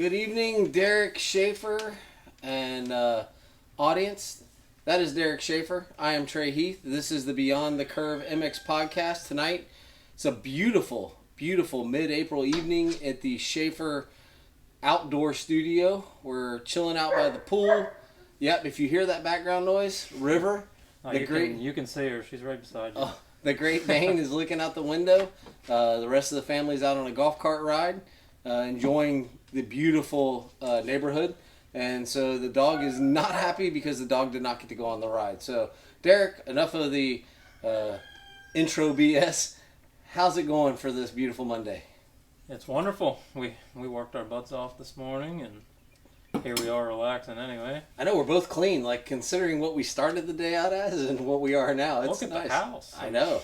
Good evening, Derek Schaefer and audience. That is Derek Schaefer. I am Trey Heath. This is the Beyond the Curve MX podcast tonight. It's a beautiful, beautiful mid-April evening at the Schaefer outdoor studio. We're chilling out by the pool. Yep, if you hear that background noise, River. You can see her. She's right beside you. The Great Dane is looking out the window. The rest of the family's out on a golf cart ride, enjoying the beautiful neighborhood. And so the dog is not happy because the dog did not get to go on the ride. So, Derek, enough of the intro BS. How's it going for this beautiful Monday? It's wonderful. We worked our butts off this morning, and here we are relaxing anyway. I know we're both clean, like considering what we started the day out as and what we are now. It's Look at nice. the house. I know.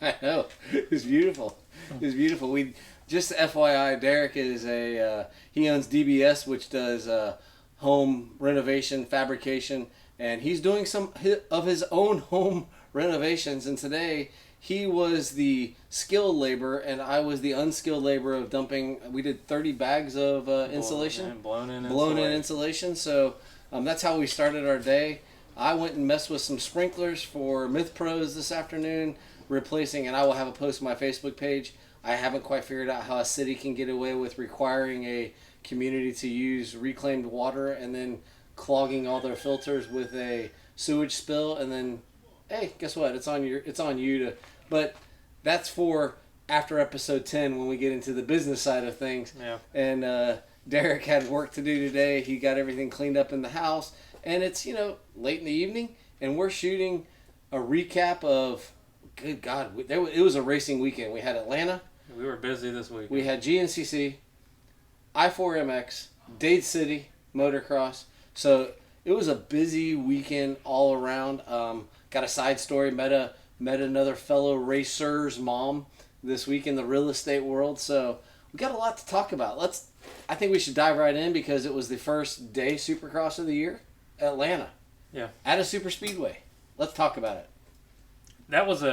I know. It was beautiful. It was beautiful. We just FYI, Derek is he owns DBS, which does home renovation, fabrication, and he's doing some of his own home renovations. And today he was the skilled labor, and I was the unskilled labor of dumping. We did 30 bags of insulation. Blown in insulation. So that's how we started our day. I went and messed with some sprinklers for Myth Pros this afternoon, replacing, and I will have a post on my Facebook page. I haven't quite figured out how a city can get away with requiring a community to use reclaimed water and then clogging all their filters with a sewage spill, and then, hey, guess what? It's on you to. But that's for after episode 10 when we get into the business side of things. Yeah. And Derek had work to do today. He got everything cleaned up in the house, and it's late in the evening, and we're shooting a recap of. Good God, it was a racing weekend. We had Atlanta. We were busy this week. We had GNCC, I4MX, Dade City Motocross. So it was a busy weekend all around. Got a side story. Met another fellow racer's mom this week in the real estate world. So we got a lot to talk about. I think we should dive right in because it was the first day Supercross of the year, Atlanta. Yeah. At a super speedway. Let's talk about it. That was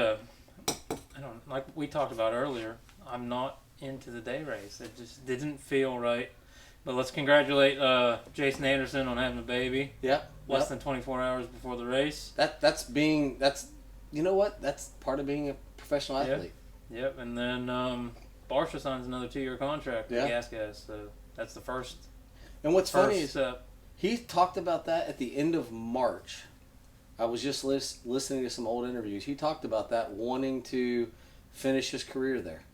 like we talked about earlier, I'm not into the day race. It just didn't feel right. But let's congratulate Jason Anderson on having a baby. Yeah. Less than 24 hours before the race. That's you know what? That's part of being a professional athlete. Yep. And then Barsha signs another 2-year contract with Gas Gas. So that's the first. And what's funny is step. He talked about that at the end of March. I was just listening to some old interviews. He talked about that, wanting to finish his career there.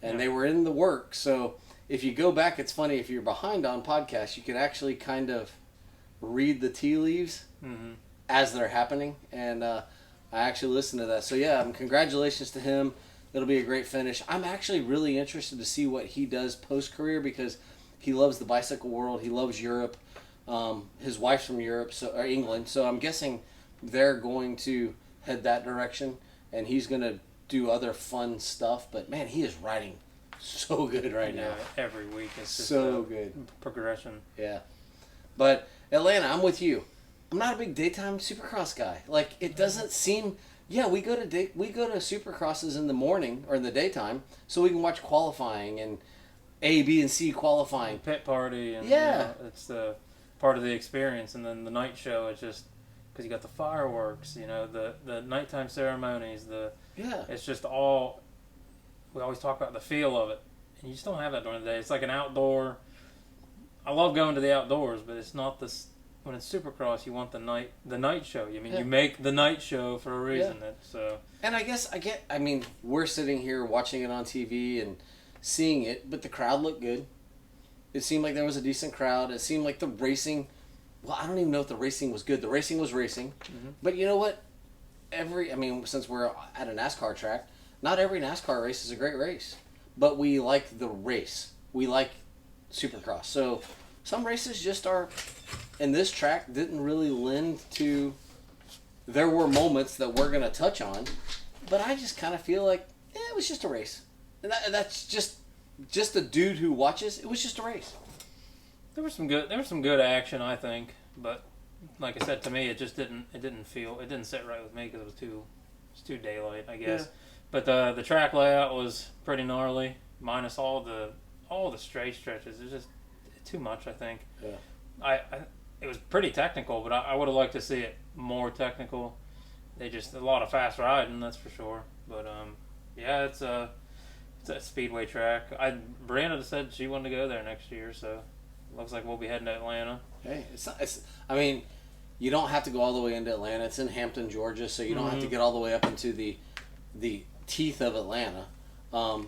And they were in the work. So if you go back, it's funny, if you're behind on podcasts, you can actually kind of read the tea leaves as they're happening. And I actually listened to that. So yeah, congratulations to him. It'll be a great finish. I'm actually really interested to see what he does post-career because he loves the bicycle world. He loves Europe. His wife's from Europe, or England. So I'm guessing they're going to head that direction, and he's going to do other fun stuff. But man, he is riding so good right now. Every week it's just so good progression. Yeah, but Atlanta, I'm with you. I'm not a big daytime Supercross guy. Like it doesn't seem. Yeah, we go to Supercrosses in the morning or in the daytime, so we can watch qualifying and A, B, and C qualifying. Pit party and it's the part of the experience, and then the night show. It's just. Because you got the fireworks, the nighttime ceremonies, it's just all, we always talk about the feel of it. And you just don't have that during the day. It's like an outdoor, I love going to the outdoors, but it's not this, when it's Supercross, you want the night show. You make the night show for a reason. Yeah. And I mean, we're sitting here watching it on TV and seeing it, but the crowd looked good. It seemed like there was a decent crowd. It seemed like the racing... Well, I don't even know if the racing was good. The racing was racing. Mm-hmm. But you know what? Since we're at a NASCAR track, not every NASCAR race is a great race. But we like the race. We like Supercross. So some races just are, and this track didn't really lend to, there were moments that we're going to touch on, but I just kind of feel like, it was just a race. And that's just a dude who watches, it was just a race. There was some good action, I think, but like I said, to me, it just didn't sit right with me because it was too daylight, I guess. Yeah. But the track layout was pretty gnarly, minus all the straight stretches. too much. I think. Yeah. It was pretty technical, but I would have liked to see it more technical. They just a lot of fast riding, that's for sure. But yeah, it's a speedway track. Brianna said she wanted to go there next year, so looks like we'll be heading to Atlanta. Hey, I mean, you don't have to go all the way into Atlanta. It's in Hampton, Georgia, so you don't have to get all the way up into the teeth of Atlanta.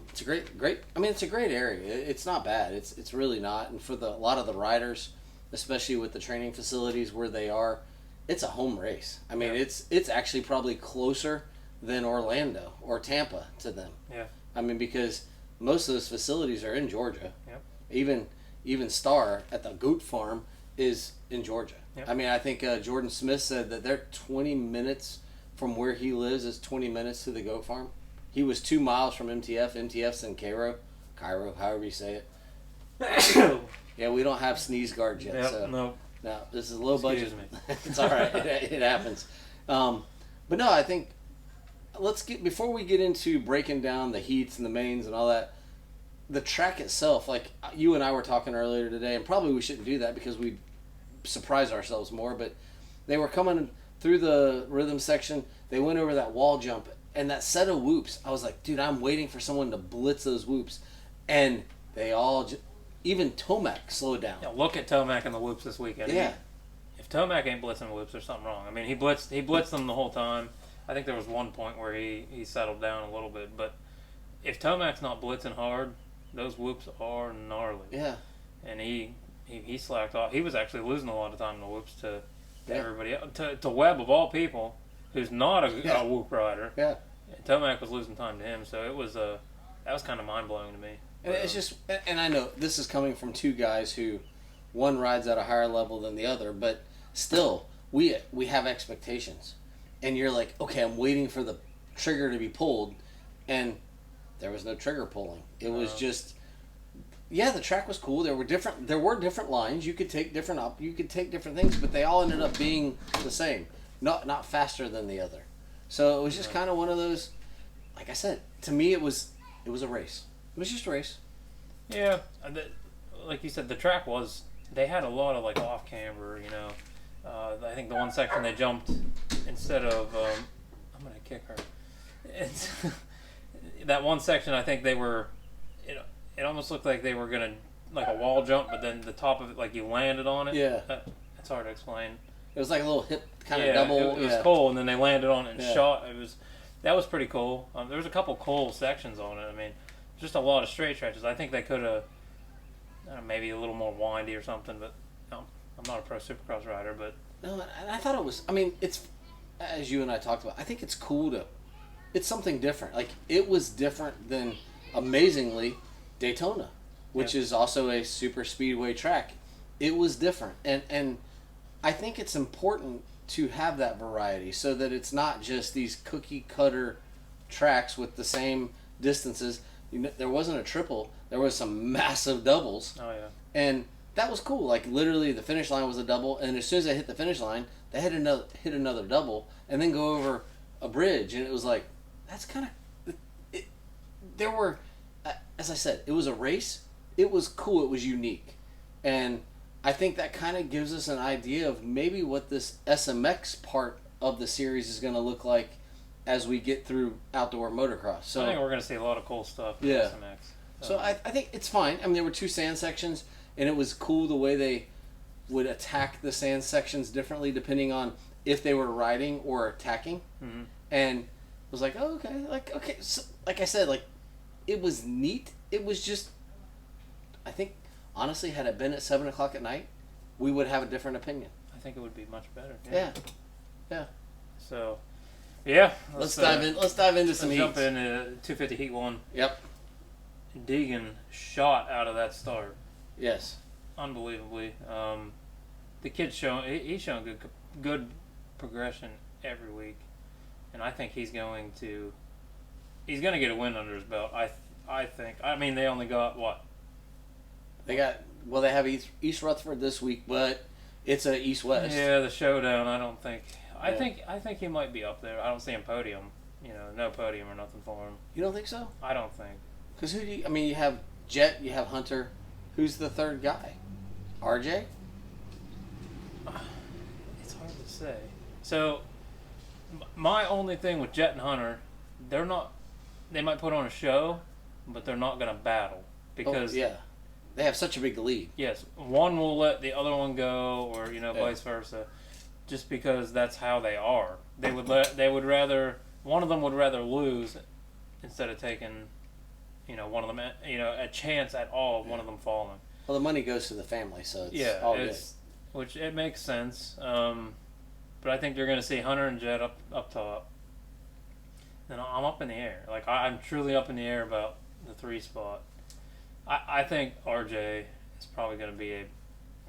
It's a great. I mean, it's a great area. It's not bad. It's really not. And for a lot of the riders, especially with the training facilities where they are, it's a home race. I mean, it's actually probably closer than Orlando or Tampa to them. Yeah. I mean, because most of those facilities are in Georgia. Yep. Even Star at the goat farm is in Georgia. Yep. I mean, I think Jordan Smith said that they're 20 minutes from where he lives is 20 minutes to the goat farm. He was 2 miles from MTF. MTF's in Cairo, however you say it. Yeah, we don't have sneeze guards yet. Yep, so no, this is low budget. Excuse me. It's all right. It happens. But no, I think before we get into breaking down the heats and the mains and all that. The track itself, like you and I were talking earlier today, and probably we shouldn't do that because we surprise ourselves more, but they were coming through the rhythm section. They went over that wall jump, and that set of whoops, I was like, dude, I'm waiting for someone to blitz those whoops. And they all, even Tomac slowed down. Yeah, look at Tomac and the whoops this weekend. Yeah. If Tomac ain't blitzing whoops, there's something wrong. I mean, he blitzed them the whole time. I think there was one point where he settled down a little bit, but if Tomac's not blitzing hard, those whoops are gnarly. Yeah. And he slacked off. He was actually losing a lot of time in the whoops to everybody else. To Webb, of all people, who's not a whoop rider. Yeah. Tomac was losing time to him, so it was that was kind of mind-blowing to me. And it's just, and I know this is coming from two guys who one rides at a higher level than the other, but still, we have expectations. And you're like, okay, I'm waiting for the trigger to be pulled, and there was no trigger pulling. It was just, the track was cool. There were different lines. You could take different things, but they all ended up being the same. Not faster than the other. So it was just kind of one of those, like I said, to me it was a race. It was just a race. Yeah, like you said, the track was, they had a lot of like off camber, you know. I think the one section they jumped instead of, I'm going to kick her. It's that one section, I think they were, it almost looked like they were going to, like a wall jump, but then the top of it, like you landed on it. Yeah. It's hard to explain. It was like a little hip kind of double. It was cool, and then they landed on it and shot. That was pretty cool. There was a couple cool sections on it. I mean, just a lot of straight stretches. I think they could have, maybe a little more windy or something, but I'm not a pro supercross rider, but... No, and I thought it was, I mean, it's, as you and I talked about, I think it's cool it's something different. Like, it was different than, amazingly, Daytona, which is also a super speedway track. It was different, and I think it's important to have that variety so that it's not just these cookie cutter tracks with the same distances. There wasn't a triple. There was some massive doubles. Oh, yeah. And that was cool. Like, literally, the finish line was a double, and as soon as they hit the finish line, they hit another double, and then go over a bridge, and it was like, that's kind of... There were... As I said, it was a race. It was cool. It was unique. And I think that kind of gives us an idea of maybe what this SMX part of the series is going to look like as we get through outdoor motocross. So I think we're going to see a lot of cool stuff in SMX. So I think it's fine. I mean, there were two sand sections, and it was cool the way they would attack the sand sections differently depending on if they were riding or attacking. Mm-hmm. And it was like, oh, okay. So, like I said, like, it was neat. It was just, I think, honestly, had it been at 7 o'clock at night, we would have a different opinion. I think it would be much better. Yeah. So, yeah. Let's dive in. Let's dive into some heats. Jump into 250 Heat 1. Yep. Deegan shot out of that start. Yes. Unbelievably. The kid's he's shown good progression every week, and I think he's going to get a win under his belt. I think. I mean, they only got what? They have East Rutherford this week, but it's a East-West. Yeah, the showdown. I don't think. I think he might be up there. I don't see him podium. No podium or nothing for him. You don't think so? I don't think. Because you have Jet, you have Hunter. Who's the third guy? RJ? It's hard to say. So, my only thing with Jet and Hunter, they're not. They might put on a show, but they're not going to battle because they have such a big lead. Yes, one will let the other one go, or vice versa, just because that's how they are. They would rather one of them would rather lose instead of taking, one of them a chance at all of one of them falling. Well, the money goes to the family, so it's all good. Which it makes sense. But I think you're going to see Hunter and Jet up top. And I'm up in the air. Like, I'm truly up in the air about the 3 spot. I think RJ is probably going to be a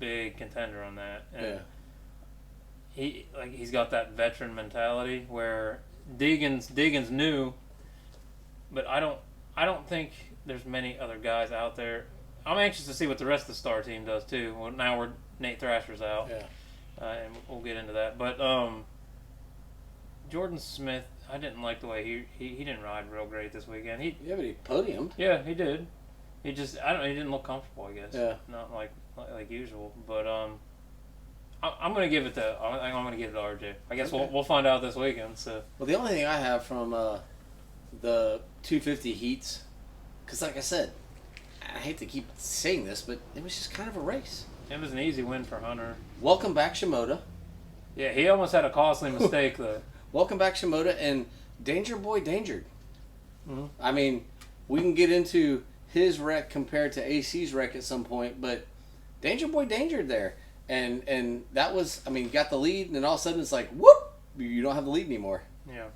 big contender on that. And he's got that veteran mentality where Deegan's new, but I don't think there's many other guys out there. I'm anxious to see what the rest of the star team does too. Well, now Nate Thrasher's out. And we'll get into that. But Jordan Smith, I didn't like the way he didn't ride real great this weekend. But he podiumed. Yeah, he did. He just he didn't look comfortable, I guess. Yeah. Not like usual. But I'm gonna give it to RJ. I guess we'll find out this weekend. So. Well, the only thing I have from the 250 heats, because like I said, I hate to keep saying this, but it was just kind of a race. It was an easy win for Hunter. Welcome back, Shimoda. Yeah, he almost had a costly mistake, though. Welcome back, Shimoda, and Danger Boy dangered. Mm-hmm. I mean, we can get into his wreck compared to AC's wreck at some point, but Danger Boy dangered there. And that was, I mean, got the lead, and then all of a sudden it's like, whoop, you don't have the lead anymore. Yeah.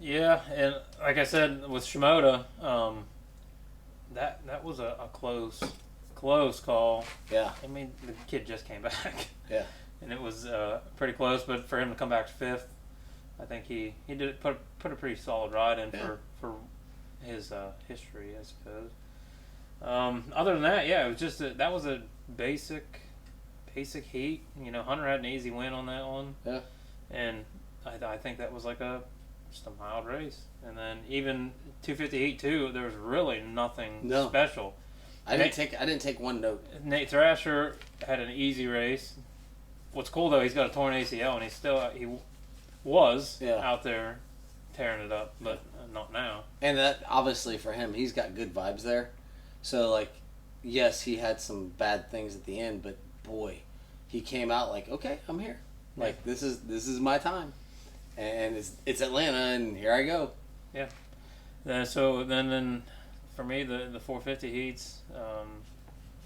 Yeah, and like I said, with Shimoda, that was a close call. Yeah. I mean, the kid just came back. Yeah. And it was pretty close, but for him to come back 5th, I think he did put a pretty solid ride in for his history, I suppose. Other than that, it was just that was a basic heat. Hunter had an easy win on that one. Yeah. And I think that was like just a mild race. And then even 250 heat 2, there was really nothing special. I didn't take one note. Nate Thrasher had an easy race. What's cool though, he's got a torn ACL, and he was out there tearing it up, but not now. And that obviously for him, he's got good vibes there. So like, yes, he had some bad things at the end, but boy, he came out like, okay, I'm here. Like this is my time, and it's Atlanta, and here I go. Yeah. So then for me, the 450 heats,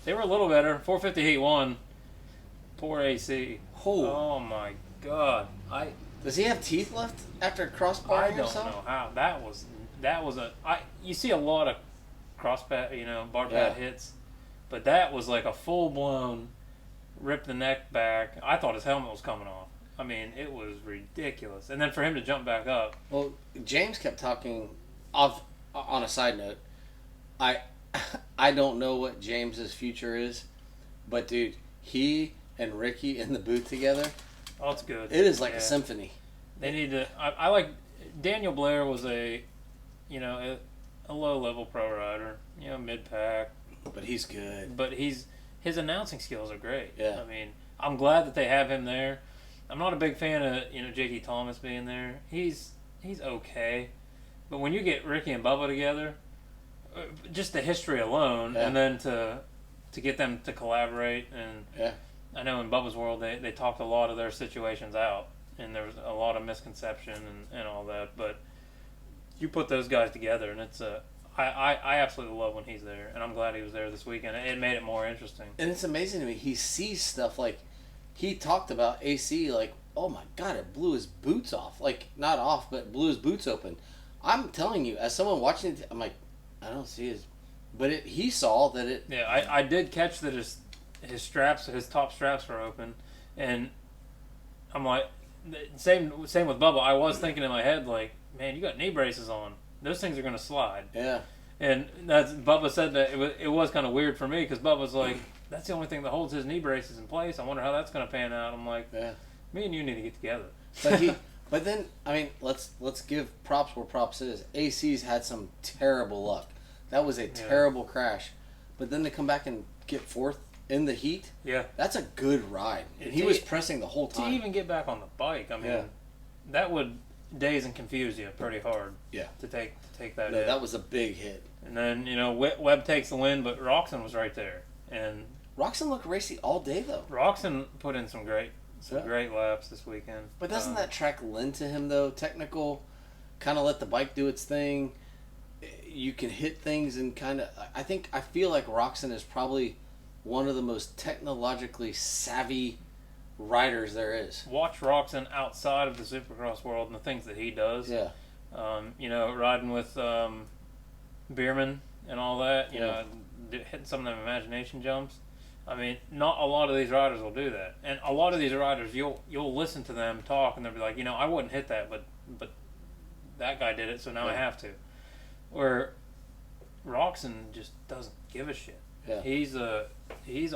they were a little better. 450 heat 1. Poor AC. Oh my God! Does he have teeth left after crossbar? I don't know how that was you see a lot of bar pad hits, but that was like a full blown rip the neck back. I thought his helmet was coming off. I mean, it was ridiculous. And then for him to jump back up. Well, James kept talking on a side note. I don't know what James's future is, but dude, he and Ricky in the booth together. Oh, it's good. It is like a symphony. They need to. I like Daniel Blair was a low level pro rider, mid pack. But he's good. But his announcing skills are great. Yeah. I mean, I'm glad that they have him there. I'm not a big fan of JT Thomas being there. He's okay, but when you get Ricky and Bubba together, just the history alone, and then to get them to collaborate and. I know in Bubba's world they talked a lot of their situations out, and there was a lot of misconception and all that. But you put those guys together, and it's I absolutely love when he's there, and I'm glad he was there this weekend. It made it more interesting. And it's amazing to me. He sees stuff like he talked about AC like, oh my God, it blew his boots off. Like not off, but blew his boots open. I'm telling you, as someone watching it, I'm like, I don't see his, but he saw that it. Yeah, I did catch that his top straps were open, and I'm like, same with Bubba. I was thinking in my head like, man, you got knee braces on. Those things are gonna slide. Yeah. And Bubba said that it was kind of weird for me because Bubba's like, that's the only thing that holds his knee braces in place. I wonder how that's gonna pan out. I'm like, me and you need to get together. But then I mean, let's give props where props is. AC's had some terrible luck. That was a terrible crash, but then to come back and get 4th. in the heat. Yeah. That's a good ride. And he was pressing the whole time. To even get back on the bike, I mean, that would daze and confuse you pretty hard. Yeah. To take that No, hit. that was a big hit. And then, Webb takes the win, but Roxon was right there. And Roxon looked racy all day, though. Roxon put in some great laps this weekend. But doesn't that track lend to him, though? Technical, kind of let the bike do its thing. You can hit things and kind of... I feel like Roxon is probably one of the most technologically savvy riders there is. Watch Roxon outside of the Supercross world and the things that he does. Yeah. Riding with Bierman and all that, hitting some of them imagination jumps. I mean, not a lot of these riders will do that. And a lot of these riders, you'll listen to them talk and they'll be like, I wouldn't hit that, but that guy did it, so now I have to. Where Roxon just doesn't give a shit. Yeah. He's a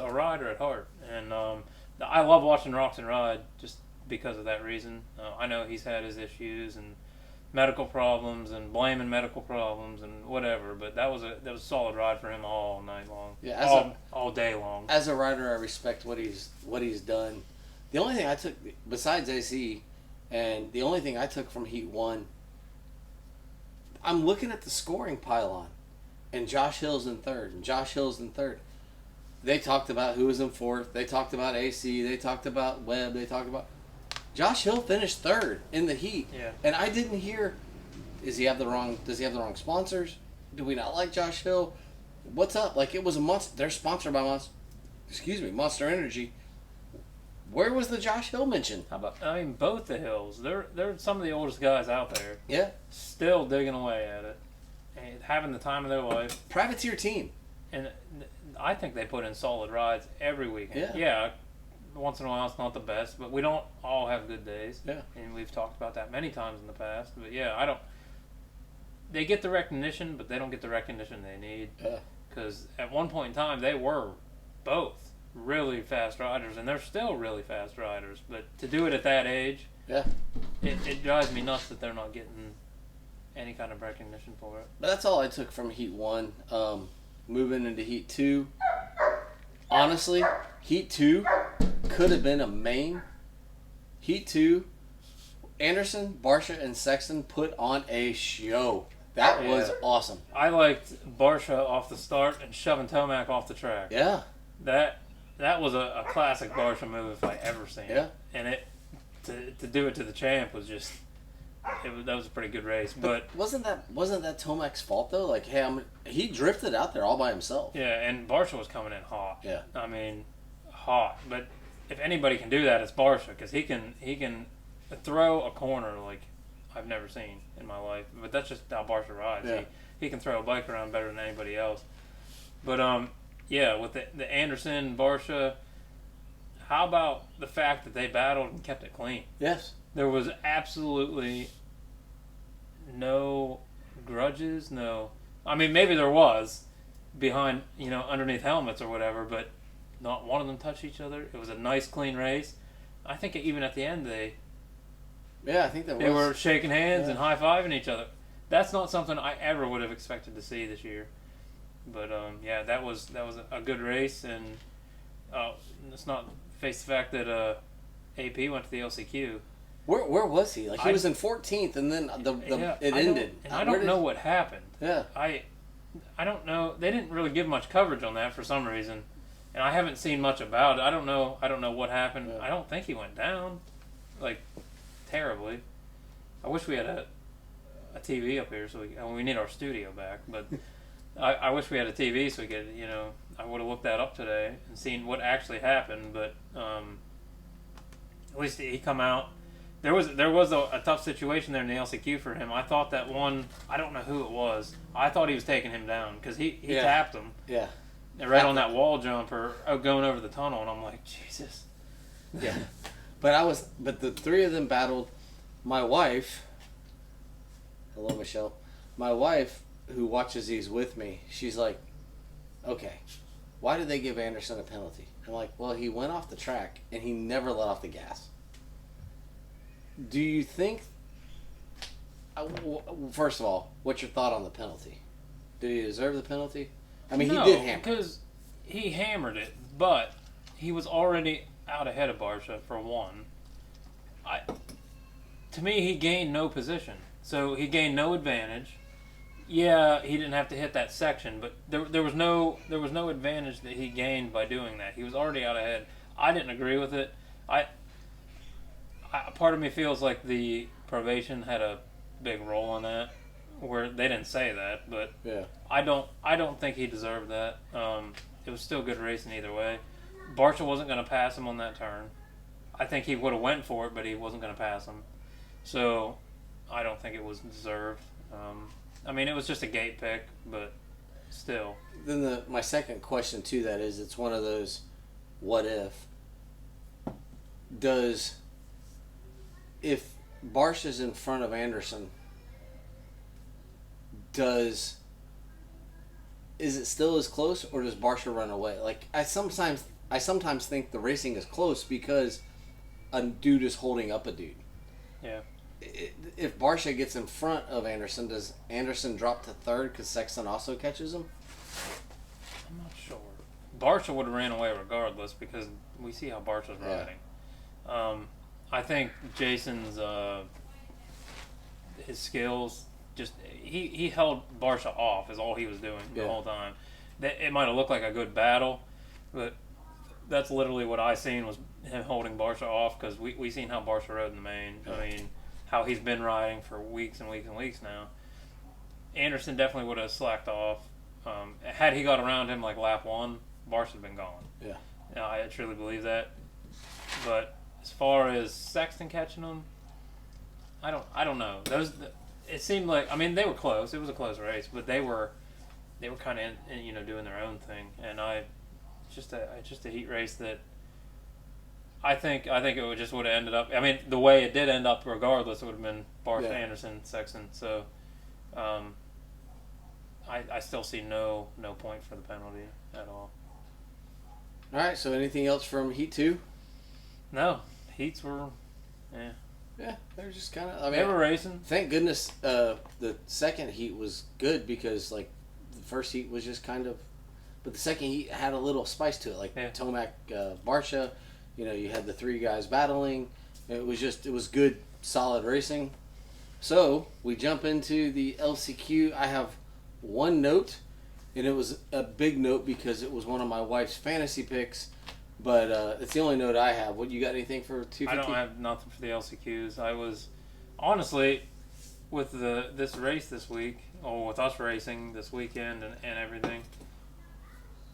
rider at heart, and I love watching Roxon ride just because of that reason. I know he's had his issues and medical problems and blaming medical problems and whatever, but that was a solid ride for him all night long. Yeah, all day long. As a rider, I respect what he's done. The only thing I took besides AC, and the only thing I took from Heat 1, I'm looking at the scoring pylon, and Josh Hill's in third, and Josh Hill's in third. They talked about who was in fourth. They talked about AC. They talked about Webb. They talked about... Josh Hill finished third in the heat. Yeah. And I didn't hear, does he have the wrong sponsors? Do we not like Josh Hill? What's up? Like, it was a Monster. They're sponsored by Monster Energy. Where was the Josh Hill mention? How about, both the Hills. They're some of the oldest guys out there. Yeah. Still digging away at it. And having the time of their life. Privateer team. And I think they put in solid rides every weekend. Yeah. Once in a while it's not the best, but we don't all have good days. Yeah. And we've talked about that many times in the past. But they get the recognition, but they don't get the recognition they need. Yeah. Because at one point in time, they were both really fast riders, and they're still really fast riders. But to do it at that age, it drives me nuts that they're not getting any kind of recognition for it. But that's all I took from Heat 1. Moving into Heat 2. Honestly, Heat 2 could have been a main. Heat 2, Anderson, Barsha, and Sexton put on a show. That was awesome. I liked Barsha off the start and shoving Tomac off the track. Yeah. That was a classic Barsha move if I ever seen it. Yeah. And to do it to the champ was just... that was a pretty good race, but wasn't that Tomac's fault though? Like, hey, he drifted out there all by himself. Yeah, and Barsha was coming in hot. Yeah, I mean, hot. But if anybody can do that, it's Barsha, because he can throw a corner like I've never seen in my life. But that's just how Barsha rides. Yeah. He can throw a bike around better than anybody else. But with the Anderson Barsha, how about the fact that they battled and kept it clean? Yes. There was absolutely no grudges, no... I mean, maybe there was behind, underneath helmets or whatever, but not one of them touched each other. It was a nice, clean race. I think even at the end, they were shaking hands and high-fiving each other. That's not something I ever would have expected to see this year. But, that was a good race, and let's not face the fact that AP went to the LCQ. Where was he? Like, he was in 14th, and then it ended. I don't know what happened. Yeah. I don't know. They didn't really give much coverage on that for some reason, and I haven't seen much about it. I don't know what happened. Yeah. I don't think he went down, like, terribly. I wish we had a TV up here, so we need our studio back. But I wish we had a TV so we could, I would have looked that up today and seen what actually happened. But at least he come out. There was a tough situation there in the LCQ for him. I thought that one, I don't know who it was. I thought he was taking him down because he tapped him. Yeah. Right on that wall jump or going over the tunnel, and I'm like, Jesus. Yeah. But the three of them battled. My wife, hello Michelle, my wife who watches these with me, she's like, okay, why did they give Anderson a penalty? I'm like, well, he went off the track and he never let off the gas. Do you think, first of all, what's your thought on the penalty? Did he deserve the penalty? I mean, he did hammer. Because he hammered it, but he was already out ahead of Barsha for one. To me, he gained no position, so he gained no advantage. Yeah, he didn't have to hit that section, but there was no advantage that he gained by doing that. He was already out ahead. I didn't agree with it. Part of me feels like the probation had a big role in that, where they didn't say that, but yeah. I don't think he deserved that. It was still good racing either way. Barsha wasn't going to pass him on that turn. I think he would have went for it, but he wasn't going to pass him. So I don't think it was deserved. I mean, it was just a gate pick, but still. Then my second question to that is, it's one of those, what if? If Barsha's in front of Anderson, is it still as close, or does Barsha run away? Like, I sometimes think the racing is close because a dude is holding up a dude. Yeah. If Barsha gets in front of Anderson, does Anderson drop to third because Sexton also catches him? I'm not sure. Barsha would have ran away regardless because we see how Barsha's riding. I think Jason's his skills, just he held Barsha off is all he was doing the whole time. It might have looked like a good battle, but that's literally what I seen was him holding Barsha off, because we seen how Barsha rode in the main. I mean, how he's been riding for weeks and weeks and weeks now. Anderson definitely would have slacked off. Had he got around him like lap one, Barsha had been gone. Yeah. I truly believe that. But as far as Sexton catching him, I don't know. It seemed like, I mean, they were close. It was a close race, but they were kind of doing their own thing. And just a heat race that I think it would have ended up. I mean, the way it did end up, regardless, it would have been Barsha, Anderson, Sexton. So, I still see no point for the penalty at all. All right. So, anything else from Heat 2? No, heats were, Yeah, they were just kind of. I mean, they were racing. Thank goodness the second heat was good, because like the first heat was just kind of, but the second heat had a little spice to it, like Tomac, Barsha. You had the three guys battling. It was good, solid racing. So we jump into the LCQ. I have one note, and it was a big note because it was one of my wife's fantasy picks. But it's the only note I have. What, you got anything for 250? I don't have nothing for the LCQs. I was, honestly, with this race this week, or with us racing this weekend and everything,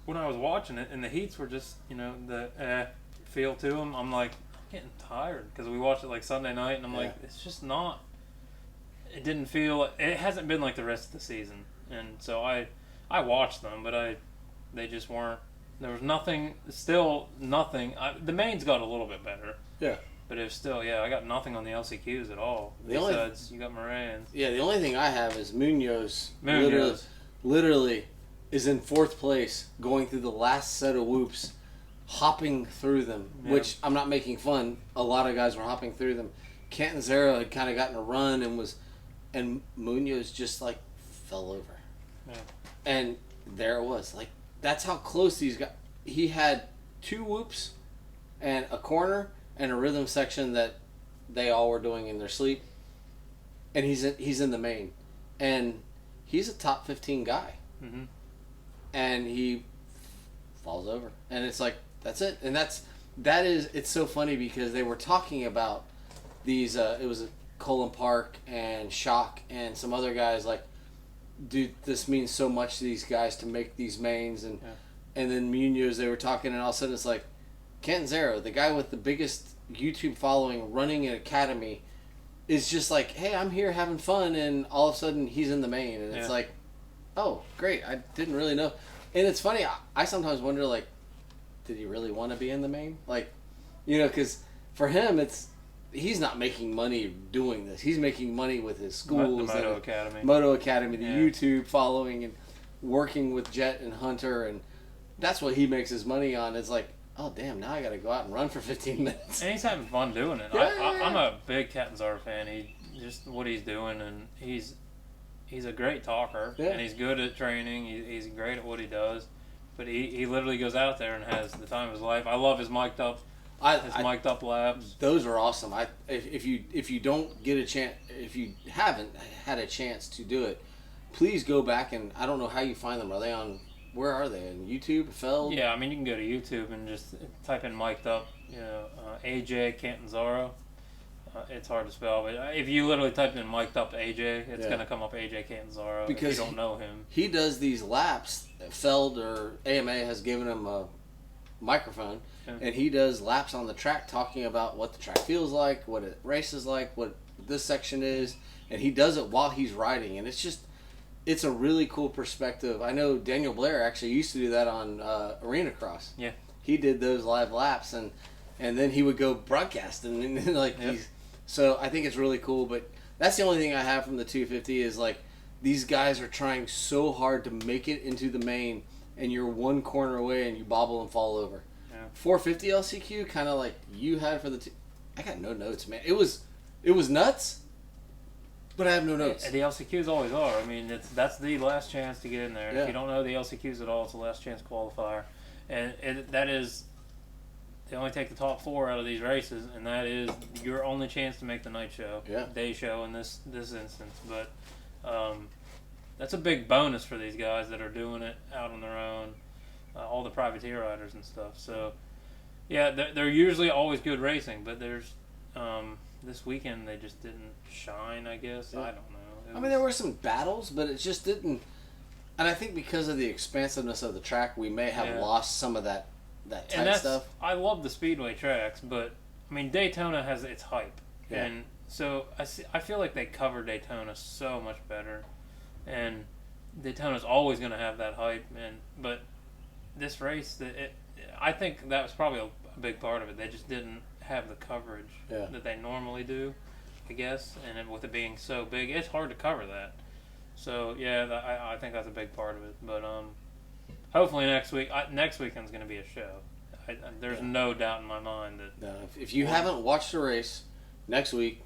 when I was watching it, and the heats were just, the feel to them, I'm like, I'm getting tired, because we watched it like Sunday night, and I'm like, it's just not, it didn't feel, it hasn't been like the rest of the season. And so I watched them, but they just weren't. There was nothing, still nothing. The mains got a little bit better. Yeah. But it was still, I got nothing on the LCQs at all. Besides, you got Moran's. Yeah, the only thing I have is Munoz. Literally is in fourth place, going through the last set of whoops, hopping through them, which I'm not making fun. A lot of guys were hopping through them. Catanzaro had kind of gotten a run and Munoz just like fell over. Yeah. And there it was. Like, that's how close these guys. He had two whoops and a corner and a rhythm section that they all were doing in their sleep. And he's in the main. And he's a top 15 guy. Mm-hmm. And he falls over. And it's like, that's it. And it's so funny because they were talking about these, it was Colin Park and Shock and some other guys, like, dude, this means so much to these guys to make these mains. And then Munoz, they were talking, and all of a sudden it's like, Catanzaro, the guy with the biggest YouTube following, running an academy, is just like, hey, I'm here having fun, and all of a sudden he's in the main. And it's like, oh, great, I didn't really know. And it's funny, I sometimes wonder, like, did he really want to be in the main? Like, because for him, he's not making money doing this. He's making money with his schools. The Moto Academy, the YouTube following, and working with Jet and Hunter, and that's what he makes his money on. It's like, oh, damn, now I got to go out and run for 15 minutes. And he's having fun doing it. Yeah. I'm a big Catanzaro fan. Just what he's doing, and he's a great talker, and he's good at training. He's great at what he does. But he literally goes out there and has the time of his life. I love his mic'd up laps. Those are awesome. If you don't get a chance, if you haven't had a chance to do it, please go back and I don't know how you find them. Are they on? Where are they? On YouTube? Feld? Yeah, I mean you can go to YouTube and just type in mic'd up. AJ Catanzaro. It's hard to spell, but if you literally type in mic'd up AJ, it's gonna come up AJ Catanzaro. Because if you don't know him, he does these laps. Feld or AMA has given him a microphone, and he does laps on the track, talking about what the track feels like, what it races like, what this section is, and he does it while he's riding, and it's a really cool perspective. I know Daniel Blair actually used to do that on Arena Cross. Yeah, he did those live laps, and then he would go broadcast, and like he's. So I think it's really cool, but that's the only thing I have from the 250 is like these guys are trying so hard to make it into the main, and you're one corner away and you bobble and fall over. Yeah. 450 LCQ, kind of like you had for the I got no notes, man. It was nuts, but I have no notes. The LCQs always are. I mean, that's the last chance to get in there. Yeah. If you don't know the LCQs at all, it's the last chance qualifier, and that is. They only take the top 4 out of these races, and that is your only chance to make the night show, day show in this instance. But that's a big bonus for these guys that are doing it out on their own, all the privateer riders and stuff. So, yeah, they're usually always good racing, but there's this weekend they just didn't shine, I guess. Yeah. I don't know. There were some battles, but it just didn't. And I think because of the expansiveness of the track, we may have lost some of that tight stuff. I love the Speedway tracks, but I mean Daytona has its hype, and so I feel like they cover Daytona so much better, and Daytona's always going to have that hype. But this race, I think that was probably a big part of it. They just didn't have the coverage that they normally do, I guess, and with it being so big, it's hard to cover that. So I think that's a big part of it, but hopefully next weekend's going to be a show. There's no doubt in my mind that. No, if you haven't watched the race, next week,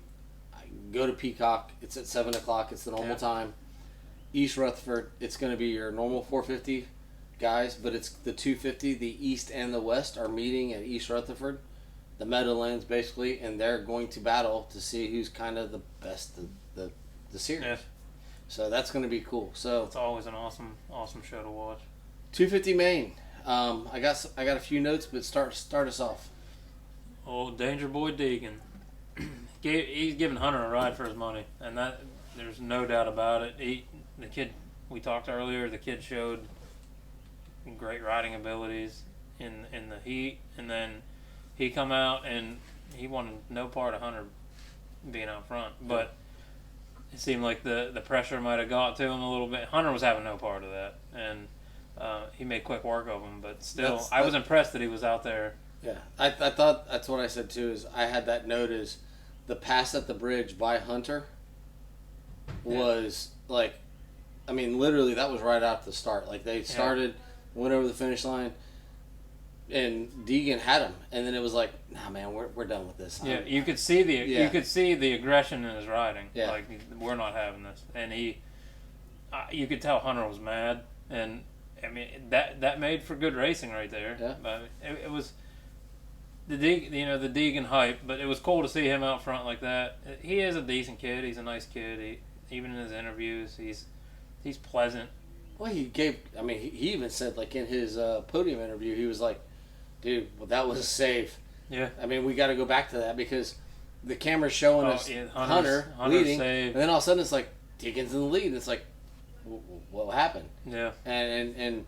go to Peacock. It's at 7 o'clock. It's the normal time. East Rutherford. It's going to be your normal 450 guys, but it's the 250. The East and the West are meeting at East Rutherford, the Meadowlands basically, and they're going to battle to see who's kind of the best of the series. Yeah. So that's going to be cool. So it's always an awesome show to watch. 250 Main. I got a few notes, but start us off. Old Danger Boy Deegan. He's giving Hunter a ride for his money, and that there's no doubt about it. The kid we talked earlier, the kid showed great riding abilities in the heat, and then he come out and he wanted no part of Hunter being out front, but it seemed like the pressure might have got to him a little bit. Hunter was having no part of that, and he made quick work of him, but still, I was impressed that he was out there. Yeah, I thought that's what I said too. Is I had that note is the pass at the bridge by Hunter was like, I mean, literally that was right out the start. Like they started, went over the finish line, and Deegan had him, and then it was like, nah, man, we're done with this. Yeah, you could see the aggression in his riding. Yeah. Like we're not having this, and you could tell Hunter was mad, and I mean that made for good racing right there. Yeah. But it was the Deegan hype, but it was cool to see him out front like that. He is a decent kid. He's a nice kid. Even in his interviews, he's pleasant. Well, he even said, like, in his podium interview, he was like, dude, well, that was a save. Yeah. I mean, we got to go back to that because the camera's showing us Hunter leading, saved. And then all of a sudden it's like, Deegan's in the lead. And it's like, what happened? Yeah. And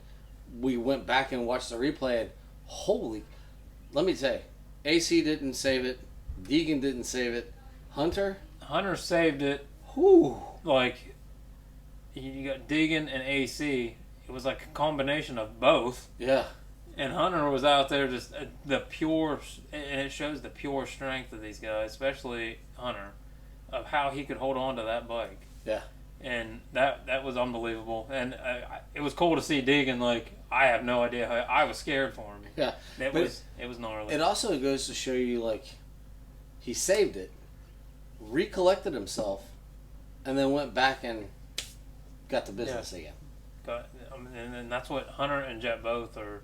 we went back and watched the replay, and let me tell you, AC didn't save it. Deegan didn't save it. Hunter saved it. Whew. Like, you got Deegan and AC. It was like a combination of both. Yeah. And Hunter was out there just the pure, and it shows the pure strength of these guys, especially Hunter, of how he could hold on to that bike. Yeah. And that was unbelievable. And it was cool to see Deegan, like, I have no idea how, I was scared for him. Yeah. It was gnarly. It also goes to show you, like, he saved it, recollected himself, and then went back and got the business again. and that's what Hunter and Jet both are.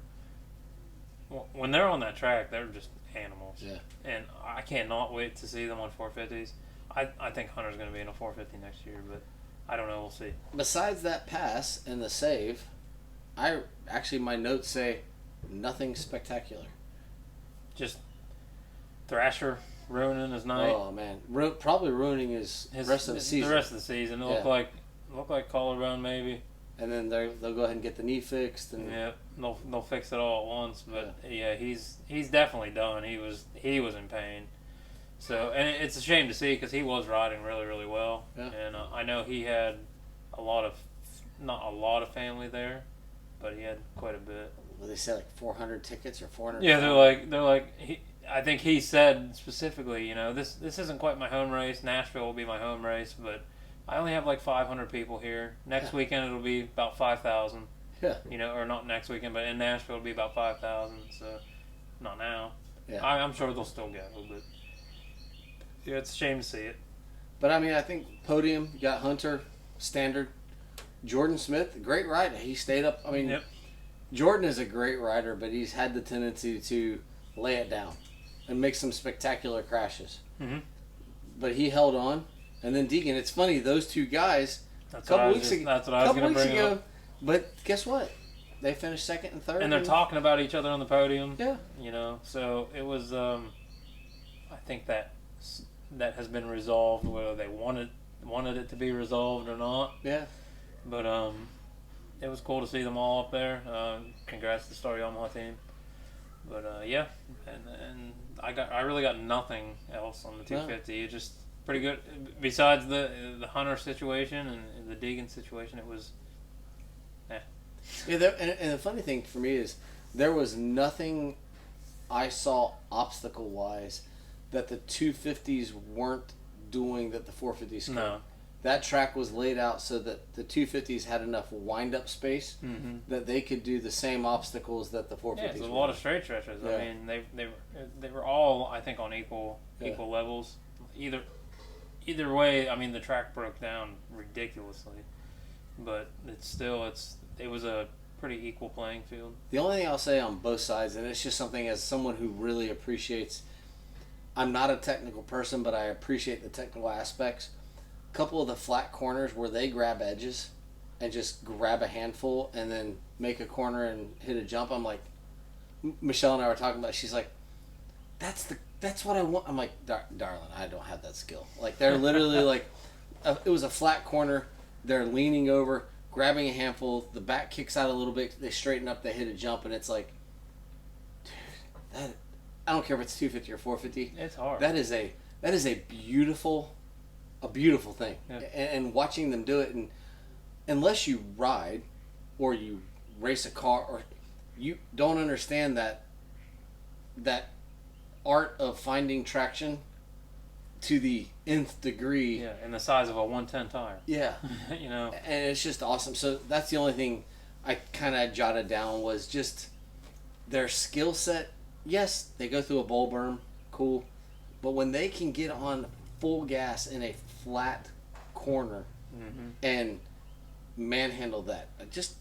When they're on that track, they're just animals. Yeah. And I cannot wait to see them on 450s. I think Hunter's going to be in a 450 next year, but I don't know. We'll see. Besides that pass and the save, my notes say nothing spectacular. Just Thrasher ruining his night. Oh man, probably ruining his rest of the season. The rest of the season. It looked like collarbone maybe. And then they'll go ahead and get the knee fixed. And yeah, they'll fix it all at once. But yeah, he's definitely done. He was in pain. So, and it's a shame to see because he was riding really, really well. Yeah. And I know he had not a lot of family there, but he had quite a bit. Well, they said like 400 tickets or 400. Yeah, they're like I think he said specifically, this isn't quite my home race. Nashville will be my home race, but I only have like 500 people here. Next weekend it'll be about 5,000. Yeah. Or not next weekend, but in Nashville it'll be about 5,000. So, not now. Yeah. I'm sure they'll still go, but yeah, it's a shame to see it. But I mean, I think podium, you got Hunter, standard. Jordan Smith, great rider. He stayed up. I mean, Jordan is a great rider, but he's had the tendency to lay it down and make some spectacular crashes. Mm-hmm. But he held on. And then Deegan, it's funny, those two guys, that's what I was going to bring up. But guess what? They finished second and third. And they're talking about each other on the podium. Yeah. So it was, I think that has been resolved, whether they wanted it to be resolved or not. Yeah. But it was cool to see them all up there. Congrats to the Star Yamaha team. But yeah, and I really got nothing else on the 250. It just pretty good. Besides the Hunter situation and the Deegan situation, it was. Yeah, and the funny thing for me is there was nothing I saw obstacle wise that the 250s weren't doing that the 450s could. No. That track was laid out so that the 250s had enough wind-up space that they could do the same obstacles that the 450s Yeah, it's a lot of straight stretches. Yeah. I mean, they were all, I think, on equal levels. Either way, I mean, the track broke down ridiculously, but it was a pretty equal playing field. The only thing I'll say on both sides, and it's just something as someone who really appreciates, I'm not a technical person, but I appreciate the technical aspects. A couple of the flat corners where they grab edges and just grab a handful and then make a corner and hit a jump. I'm like, Michelle and I were talking about it. She's like, that's what I want. I'm like, darling, I don't have that skill. Like, they're literally like, it was a flat corner. They're leaning over, grabbing a handful. The back kicks out a little bit. They straighten up. They hit a jump, and it's like, dude, I don't care if it's 250 or 450. It's hard. That is a beautiful thing. Yeah. And watching them do it, and unless you ride or you race a car or you don't understand that art of finding traction to the nth degree. Yeah, and the size of a 110 tire. Yeah. And it's just awesome. So that's the only thing I kind of jotted down was just their skill set. Yes, they go through a bowl berm, cool, but when they can get on full gas in a flat corner and manhandle that, just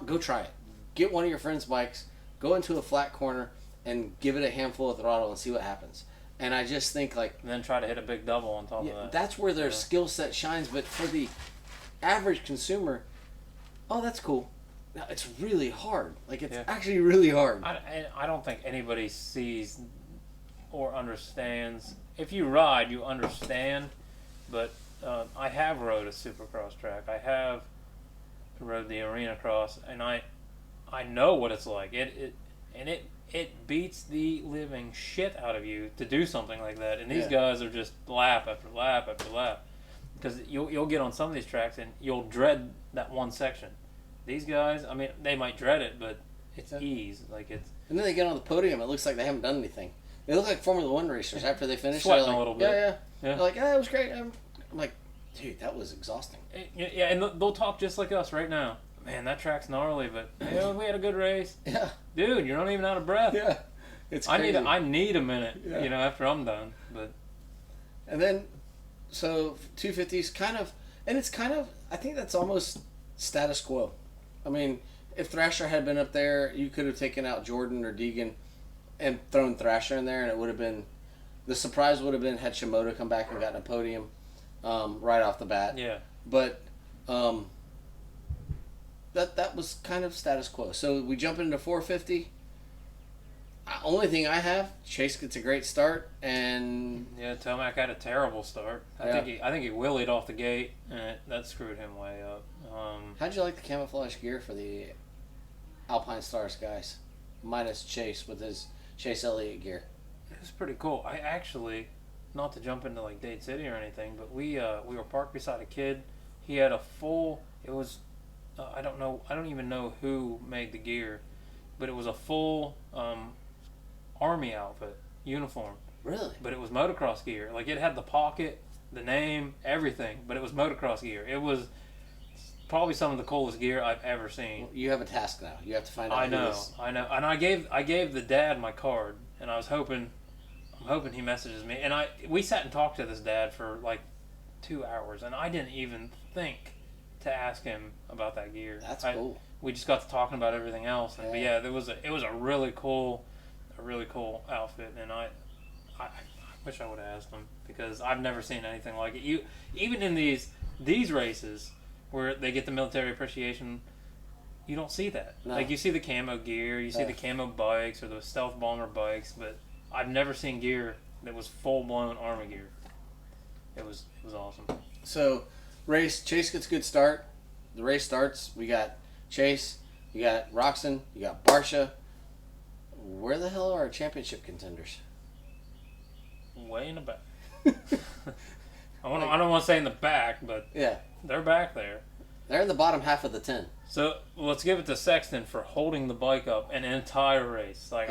go try it. Get one of your friends' bikes, go into a flat corner, and give it a handful of throttle and see what happens. And I just think and then try to hit a big double on top of that. That's where their skill set shines. But for the average consumer, oh, that's cool. No, it's really hard. It's actually really hard. I don't think anybody sees or understands. If you ride, you understand. But I have rode a supercross track. I have rode the arena cross, and I know what it's like. It beats the living shit out of you to do something like that. And these guys are just lap after lap after lap. Because you'll get on some of these tracks and you'll dread that one section. These guys, I mean, they might dread it, but it's ease. And then they get on the podium, it looks like they haven't done anything. They look like Formula One racers after they finish. Sweating a little bit. Yeah. They're like, it was great. I'm like, dude, that was exhausting. Yeah, and they'll talk just like us right now. Man, that track's gnarly, but we had a good race. Yeah. Dude, you're not even out of breath. Yeah. It's crazy. I need a minute, after I'm done. But and then, so 250s kind of, I think that's almost status quo. I mean, if Thrasher had been up there, you could have taken out Jordan or Deegan and thrown Thrasher in there, and it would have been the surprise would have been had Shimoda come back and gotten a podium right off the bat. Yeah. But that was kind of status quo. So we jump into 450. Only thing I have, Chase gets a great start, and yeah, Tomac had a terrible start. I think he willied off the gate, and that screwed him way up. How'd you like the camouflage gear for the Alpine Stars guys, minus Chase with his Chase Elliott gear? It was pretty cool. I actually, not to jump into like Dade City or anything, but we were parked beside a kid. He had a full. It was, I don't even know who made the gear, but it was a full Army outfit uniform. Really? But it was motocross gear. Like it had the pocket, the name, everything. But it was motocross gear. It was probably some of the coolest gear I've ever seen. Well, you have a task now. You have to find out. I know. And I gave the dad my card, and I'm hoping he messages me. And we sat and talked to this dad for like 2 hours, and I didn't even think to ask him about that gear. That's cool. We just got to talking about everything else, and but yeah, it was a really cool outfit, and I wish I would have asked him because I've never seen anything like it. Even in these races where they get the military appreciation, you don't see that. No. Like you see the camo gear, you see the camo bikes or the stealth bomber bikes, but I've never seen gear that was full blown Army gear. It was awesome. So, Chase gets a good start. The race starts. We got Chase, you got Roxon, you got Barsha. Where the hell are our championship contenders? Way in the back. I don't want to say in the back, but yeah, they're back there. They're in the bottom half of the 10. So let's give it to Sexton for holding the bike up an entire race. Like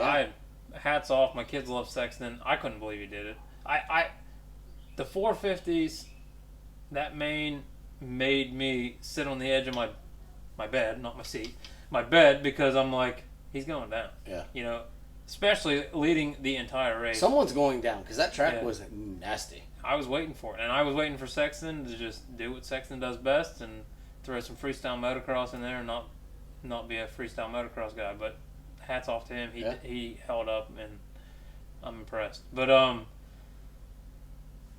hats off. My kids love Sexton. I couldn't believe he did it. The 450s, that main made me sit on the edge of my bed, not my seat, my bed, because I'm like, he's going down. Yeah. You know, especially leading the entire race. Someone's going down because that track was nasty. I was waiting for it, and I was waiting for Sexton to just do what Sexton does best and throw some freestyle motocross in there and not be a freestyle motocross guy. But hats off to him. He held up, and I'm impressed. But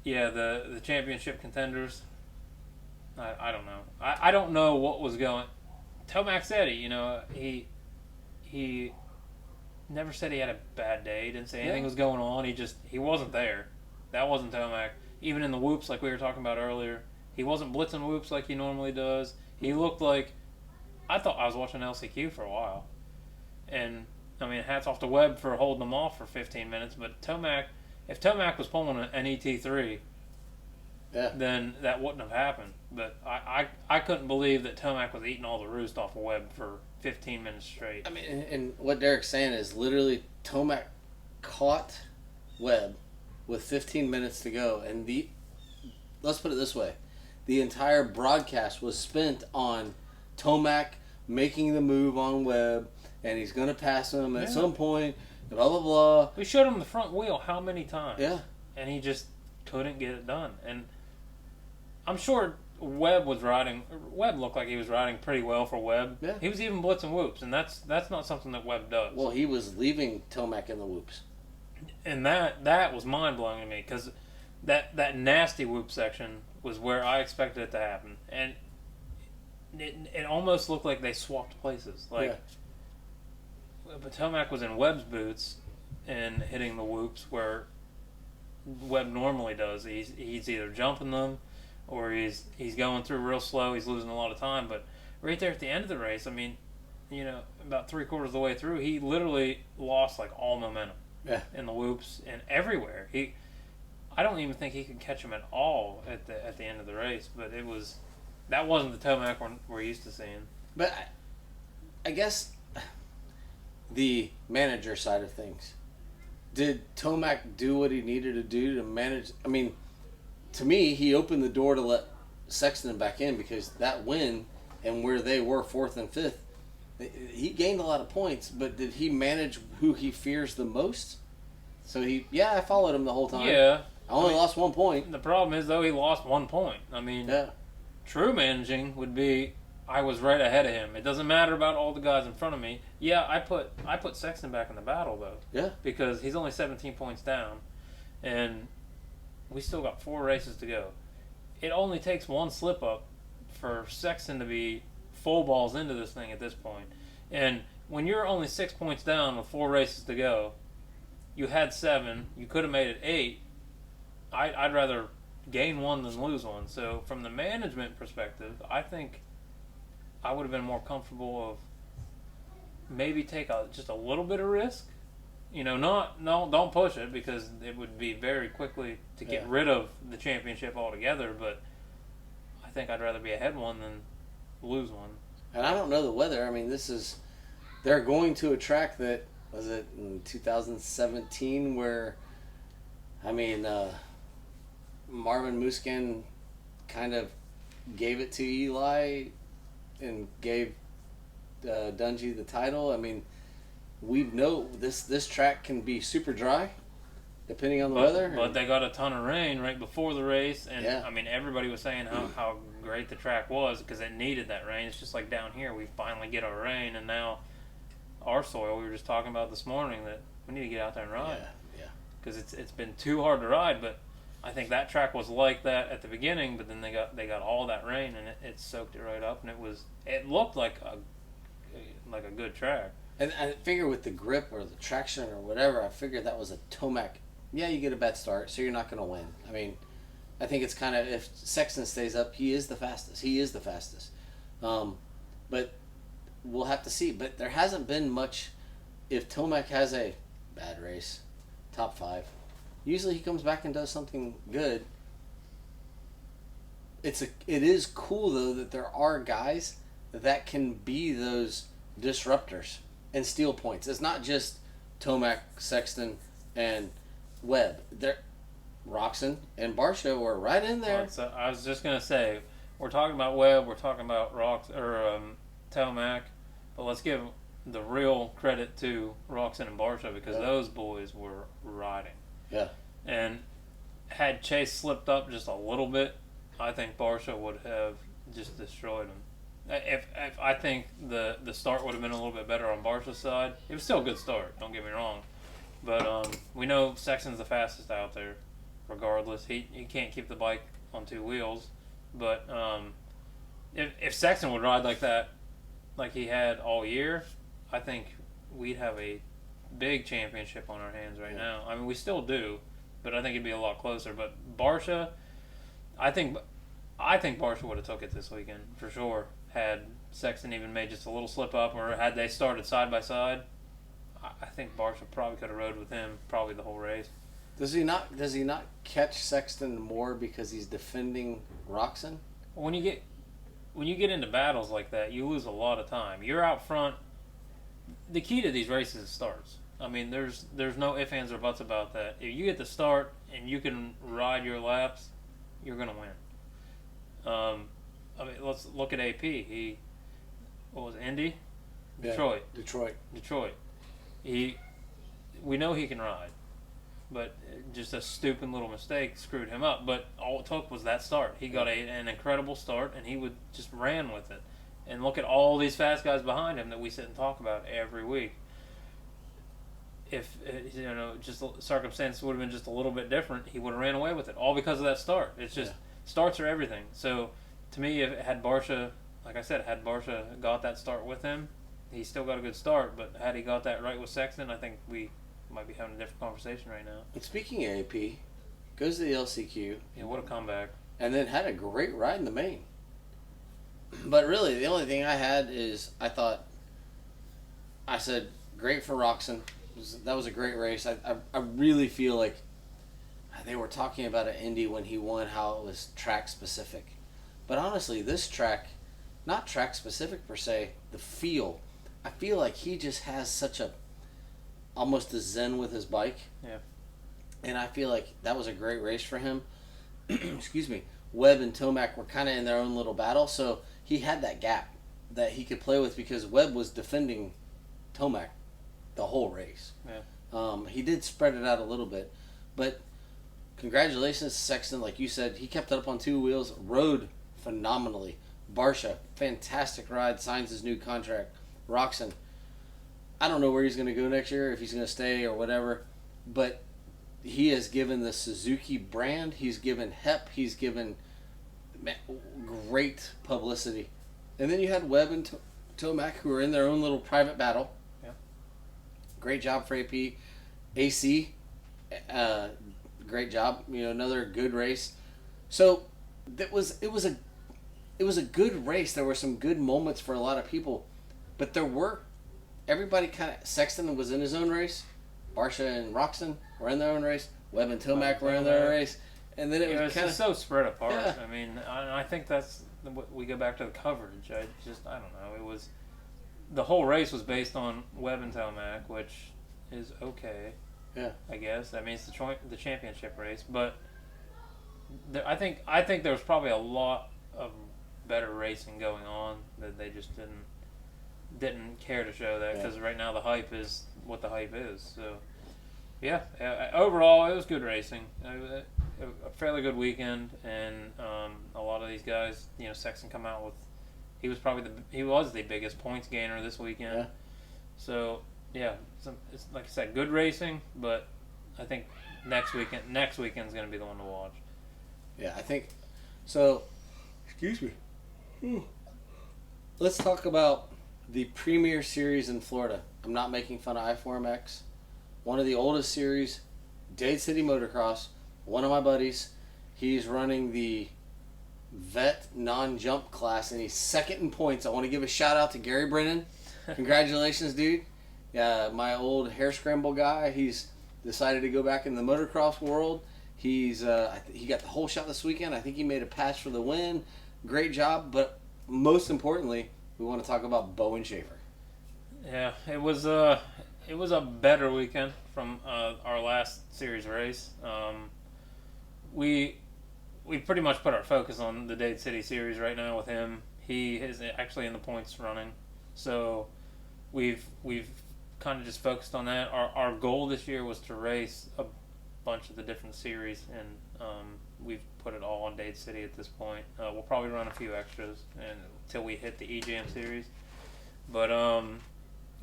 the championship contenders. I don't know. I don't know what was going. Tomac said he never said he had a bad day. He didn't say anything was going on. He wasn't there. That wasn't Tomac. Even in the whoops, like we were talking about earlier, he wasn't blitzing whoops like he normally does. He looked like, I thought I was watching LCQ for a while. And, I mean, hats off to Webb for holding them off for 15 minutes. But if Tomac was pulling an ET3, then that wouldn't have happened. But I couldn't believe that Tomac was eating all the roost off of Webb for 15 minutes straight. I mean, and what Derek's saying is literally Tomac caught Webb with 15 minutes to go, and let's put it this way, the entire broadcast was spent on Tomac making the move on Webb, and he's going to pass him at some point, blah, blah, blah. We showed him the front wheel how many times? Yeah. And he just couldn't get it done. And I'm sure Webb looked like he was riding pretty well for Webb. Yeah. He was even blitzing whoops, and that's not something that Webb does. Well, he was leaving Tomac in the whoops. And that was mind-blowing to me, because that nasty whoop section was where I expected it to happen. And it almost looked like they swapped places. But Tomac was in Webb's boots and hitting the whoops where Webb normally does. He's either jumping them or he's going through real slow. He's losing a lot of time. But right there at the end of the race, I mean, about 3/4 of the way through, he literally lost like all momentum. Yeah. In the whoops and everywhere. I don't even think he could catch him at all at the end of the race. But that wasn't the Tomac we're used to seeing. But I guess the manager side of things, did Tomac do what he needed to do to manage? I mean, to me, he opened the door to let Sexton back in, because that win and where they were 4th and 5th, he gained a lot of points, but did he manage who he fears the most? So I followed him the whole time. Yeah. I only lost 1 point. The problem is, though, he lost 1 point. I mean, true managing would be, I was right ahead of him. It doesn't matter about all the guys in front of me. Yeah, I put Sexton back in the battle though. Yeah. Because he's only 17 points down, and we still got 4 races to go. It only takes one slip up for Sexton to be full balls into this thing at this point. And when you're only 6 points down with 4 races to go, you had 7. You could have made it 8. I'd rather gain 1 than lose 1. So from the management perspective, I think I would have been more comfortable of maybe take just a little bit of risk. Don't push it, because it would be very quickly to get rid of the championship altogether. But I think I'd rather be ahead 1 than lose 1. And I don't know the weather. I mean, they're going to a track that, was it in 2017, where, I mean, Marvin Musquin kind of gave it to Eli and gave Dungey the title. I mean, we know this track can be super dry, depending on the weather. But they got a ton of rain right before the race, and I mean, everybody was saying how great the track was because it needed that rain. It's just like down here, we finally get our rain, and now our soil. We were just talking about this morning that we need to get out there and ride. Yeah. Because it's been too hard to ride, but I think that track was like that at the beginning, but then they got all that rain and it soaked it right up, and it looked like a good track. And I figure with the grip or the traction or whatever, I figured that was a Tomac. Yeah, you get a bad start, so you're not going to win. I mean, I think it's kind of, if Sexton stays up, he is the fastest. But we'll have to see. But there hasn't been much. If Tomac has a bad race, top 5, usually he comes back and does something good. It is cool though that there are guys that can be those disruptors and steal points. It's not just Tomac, Sexton, and Webb. Roczen and Barcia were right in there. Right, so I was just gonna say, we're talking about Webb, we're talking about Tomac, but let's give the real credit to Roczen and Barcia, because those boys were riding. Yeah. And had Chase slipped up just a little bit, I think Barcia would have just destroyed him. If I think the start would have been a little bit better on Barcia's side. It was still a good start, don't get me wrong. But we know Sexton's the fastest out there, regardless. He can't keep the bike on 2 wheels. But if Sexton would ride like that, like he had all year, I think we'd have a big championship on our hands right now. I mean, we still do, but I think it'd be a lot closer. But Barcia, I think Barcia would have took it this weekend for sure. Had Sexton even made just a little slip up, or had they started side by side, I think Barcia probably could have rode with him probably the whole race. Does he not catch Sexton more because he's defending Roczen? When you get into battles like that, you lose a lot of time. You're out front. The key to these races is starts. I mean, there's no ifs, ands, or buts about that. If you get the start and you can ride your laps, you're gonna win. I mean, let's look at AP. What was it, Indy? Detroit. Yeah, Detroit. We know he can ride, but just a stupid little mistake screwed him up. But all it took was that start. He got an incredible start, and he just ran with it. And look at all these fast guys behind him that we sit and talk about every week. If just circumstances would have been just a little bit different, he would have ran away with it, all because of that start. It's just starts are everything. So to me, had Barcia got that start with him, he still got a good start. But had he got that right with Sexton, I think we might be having a different conversation right now. And speaking of AP, goes to the LCQ. Yeah, what a comeback. And then had a great ride in the main. But really, the only thing I had is I said, great for Roczen. That was a great race. I really feel like they were talking about an Indy when he won, how it was track specific. But honestly, this track, not track specific per se, the feel. I feel like he just has almost a zen with his bike. Yeah. And I feel like that was a great race for him. Excuse me. Webb and Tomac were kind of in their own little battle, so he had that gap that he could play with because Webb was defending Tomac the whole race. Yeah. He did spread it out a little bit, but congratulations to Sexton. Like you said, he kept it up on 2 wheels, rode phenomenally. Barsha, fantastic ride, signs his new contract. Roxon, I don't know where he's going to go next year, if he's going to stay or whatever, but he has given the Suzuki brand, he's given HEP, he's given great publicity. And then you had Webb and Tomac, who are in their own little private battle. Yeah. Great job for AP. AC, great job. Another good race. So it was a good race. There were some good moments for a lot of people, but everybody kind of, Sexton was in his own race. Barsha and Roxon were in their own race. Webb and Tomac were in their own race. And then it was kind of so spread apart. Yeah. I mean, I think that's we go back to the coverage. I don't know. It was the whole race was based on Webb and Tomac, which is okay. Yeah, I guess. I mean, it's the championship race, but I think there was probably a lot of better racing going on that they just didn't care to show that, because right now the hype is what the hype is. So yeah, overall it was good racing. A fairly good weekend, and a lot of these guys, Sexton come out with, he was the biggest points gainer this weekend. Yeah. So yeah, it's like I said, good racing, but I think next weekend's going to be the one to watch. Yeah, I think so. Excuse me. Let's talk about the premier series in Florida. I'm not making fun of I4MX. One of the oldest series, Dade City Motocross. One of my buddies, he's running the vet non-jump class, and he's second in points. I want to give a shout out to Gary Brennan. Congratulations, dude. My old hair scramble guy, he's decided to go back in the motocross world. He got the whole shot this weekend. I think he made a pass for the win. Great job. But most importantly, we want to talk about Bowen Schaefer. Yeah, it was a better weekend from our last series race. We pretty much put our focus on the Dade City series right now with him. He is actually in the points running, so we've kind of just focused on that. Our goal this year was to race a bunch of the different series, and we've put it all on Dade City at this point. We'll probably run a few extras until we hit the eJam series, but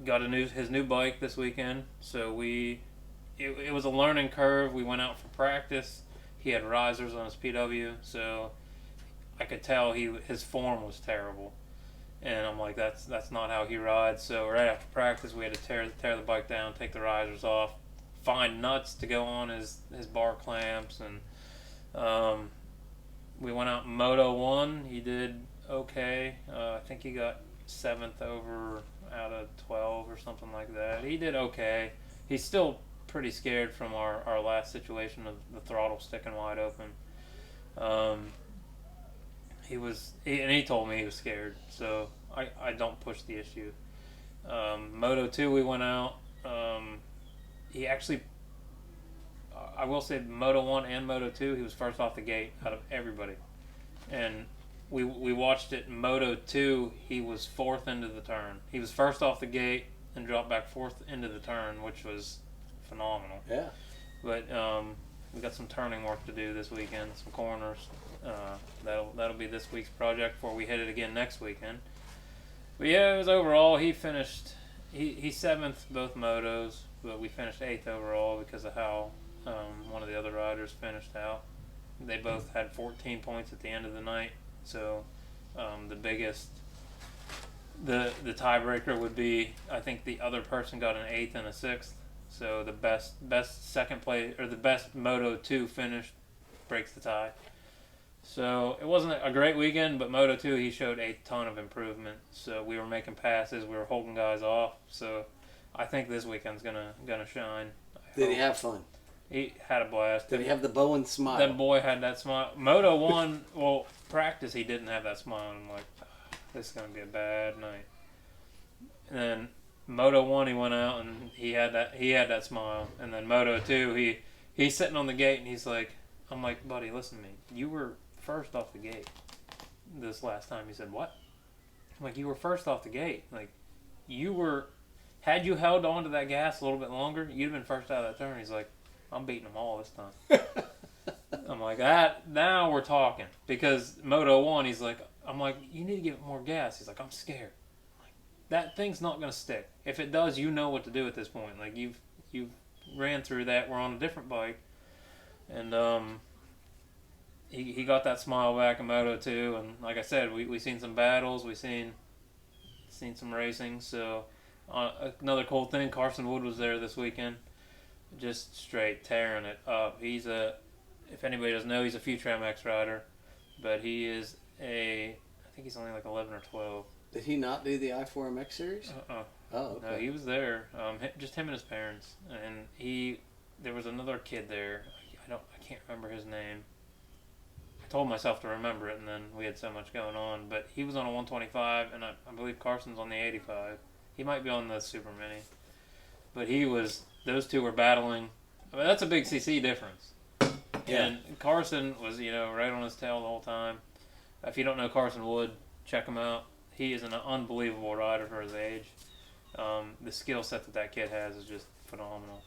got his new bike this weekend, so it was a learning curve. We went out for practice. He had risers on his PW, so I could tell his form was terrible. And I'm like, that's not how he rides. So right after practice, we had to tear the bike down, take the risers off, find nuts to go on his bar clamps, and we went out in Moto 1. He did okay. I think he got 7th over out of 12 or something like that. He did okay. He's still pretty scared from our last situation of the throttle sticking wide open. He told me he was scared, so I don't push the issue. Moto 2, we went out. He actually, I will say, Moto 1 and Moto 2, he was first off the gate out of everybody. And we watched it. Moto 2, he was 4th into the turn. He was first off the gate and dropped back 4th into the turn, which was phenomenal. Yeah. But we got some turning work to do this weekend, some corners. That'll be this week's project before we hit it again next weekend. But yeah, it was overall, he finished, he's 7th both motos, but we finished 8th overall because of how one of the other riders finished out. They both had 14 points at the end of the night, so the tiebreaker would be, I think the other person got an 8th and a 6th. So the best second place, or the best Moto 2 finish breaks the tie. So it wasn't a great weekend, but Moto 2, he showed a ton of improvement. So we were making passes, we were holding guys off. So I think this weekend's gonna shine. Did he have fun? He had a blast. Did he have the Bowen smile? That boy had that smile. Moto 1, well, practice he didn't have that smile. And I'm like, this is gonna be a bad night. And then Moto 1, he went out and he had that smile. And then Moto 2, he's sitting on the gate and he's like, I'm like, buddy, listen to me. You were first off the gate this last time. He said, what? I'm like, you were first off the gate. Like, had you held on to that gas a little bit longer, you'd have been first out of that turn. He's like, I'm beating them all this time. I'm like, now we're talking. Because Moto 1, he's like, I'm like, you need to give it more gas. He's like, I'm scared. I'm like, that thing's not gonna stick. If it does, you know what to do at this point. Like you've ran through that. We're on a different bike, and he got that smile back in Moto 2, and like I said, we seen some battles, we seen some racing. So another cool thing, Carson Wood was there this weekend, just straight tearing it up. He's if anybody doesn't know, he's a future MX rider, but he is I think he's only like 11 or 12. Did he not do the I4MX series? Oh, okay. No, he was there. Just him and his parents, and there was another kid there. I can't remember his name. I told myself to remember it, and then we had so much going on. But he was on a 125, and I believe Carson's on the 85. He might be on the Super Mini. But those two were battling. I mean, that's a big CC difference. Yeah. And Carson was, right on his tail the whole time. If you don't know Carson Wood, check him out. He is an unbelievable rider for his age. The skill set that kid has is just phenomenal.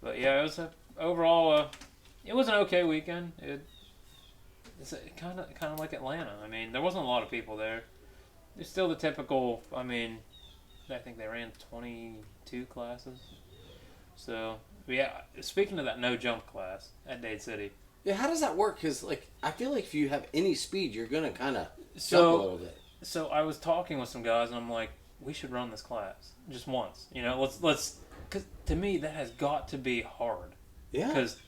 But yeah, it was overall it was an okay weekend. It's kind of like Atlanta. I mean, there wasn't a lot of people there. It's still the typical. I mean, I think they ran 22 classes. So yeah, speaking of that no jump class at Dade City. Yeah, how does that work? Because I feel like if you have any speed, you're gonna kind of jump a little bit. So I was talking with some guys, and I'm like, we should run this class just once. Let's because to me that has got to be hard. Yeah. Because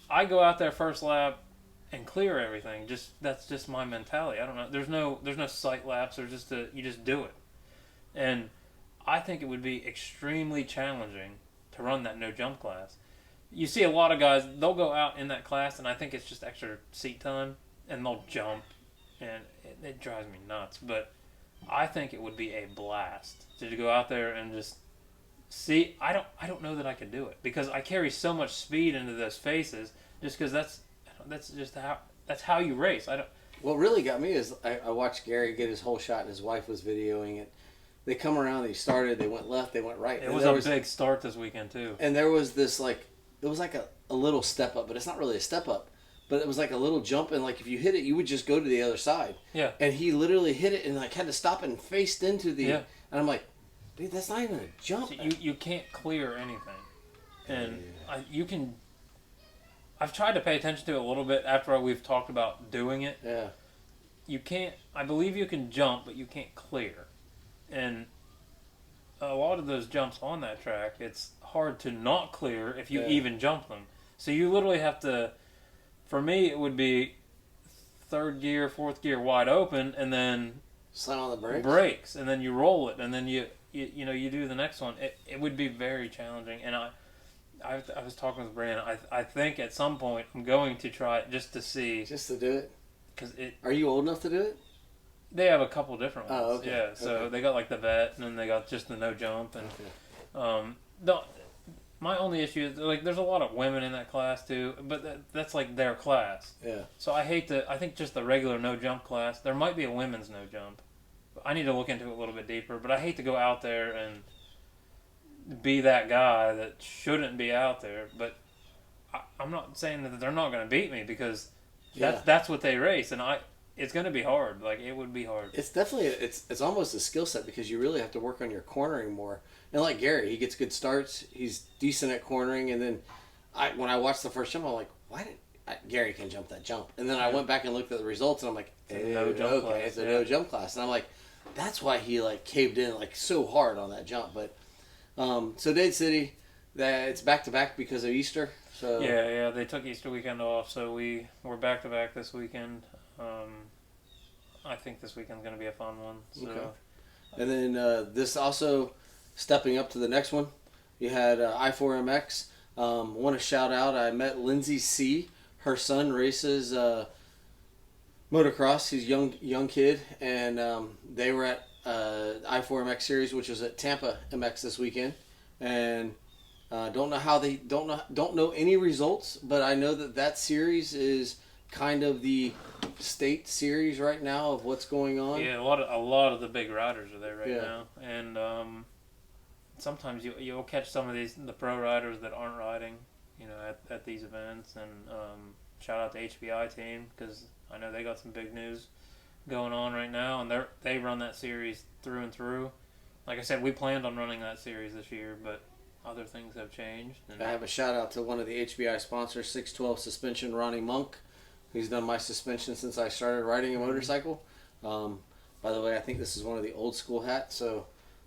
I go out there first lap and clear everything. That's just my mentality. I don't know. There's no sight laps. There's you just do it. And I think it would be extremely challenging to run that no jump class. You see a lot of guys, they'll go out in that class, and I think it's just extra seat time, and they'll jump, and it drives me nuts. But I think it would be a blast to go out there and just see. I don't know that I could do it because I carry so much speed into those faces. Just because that's how you race. What really got me is I watched Gary get his whole shot, and his wife was videoing it. They come around, they started, they went left, they went right. It was a big start this weekend too. And there was this it was like a little step up, but it's not really a step up. But it was like a little jump, and like if you hit it, you would just go to the other side. Yeah. And he literally hit it and like had to stop and faced into the. Yeah. And I'm like, dude, that's not even a jump. So you can't clear anything, and you can. I've tried to pay attention to it a little bit after we've talked about doing it. Yeah. You can't. I believe you can jump, but you can't clear, and a lot of those jumps on that track, it's hard to not clear if you even jump them. So you literally have to. For me, it would be third gear, fourth gear wide open, and then slam on the brakes, and then you roll it, and then you do the next one. It would be very challenging, and I was talking with Brandon. I think at some point I'm going to try it just to see. Just to do it. Because Are you old enough to do it? They have a couple different ones. Oh, okay. Yeah, so they got like the vet, and then they got just the no jump, and my only issue is like there's a lot of women in that class too, but that's like their class. Yeah. So I think just the regular no jump class. There might be a women's no jump. I need to look into it a little bit deeper, but I hate to go out there and be that guy that shouldn't be out there. But I'm not saying that they're not going to beat me because that's what they race, and it's going to be hard. Like it would be hard. It's definitely it's almost a skill set because you really have to work on your cornering more. And like Gary, he gets good starts. He's decent at cornering, and then when I watched the first jump, I'm like, why did Gary can jump that jump? And then I went back and looked at the results, and I'm like, it's a no jump class, and I'm like, that's why he like caved in like so hard on that jump. But so Dade City, it's back to back because of Easter. So yeah, they took Easter weekend off, so we're back to back this weekend. I think this weekend's going to be a fun one. So. Okay. And then this also stepping up to the next one, you had I4MX. Want to shout out, I met Lindsay C. Her son races motocross. He's a young kid, and they were at I4MX series, which was at Tampa MX this weekend. And don't know how they don't know any results, but I know that series is kind of the state series right now of what's going on. Yeah, a lot of the big riders are there now, and sometimes you'll catch some of the pro riders that aren't riding, at these events. And shout out to HBI team because I know they got some big news going on right now, and they run that series through and through. Like I said, we planned on running that series this year, but other things have changed. And I have a shout out to one of the HBI sponsors, 612 Suspension, Ronnie Monk. He's done my suspension since I started riding a motorcycle. By the way, I think this is one of the old school hats, so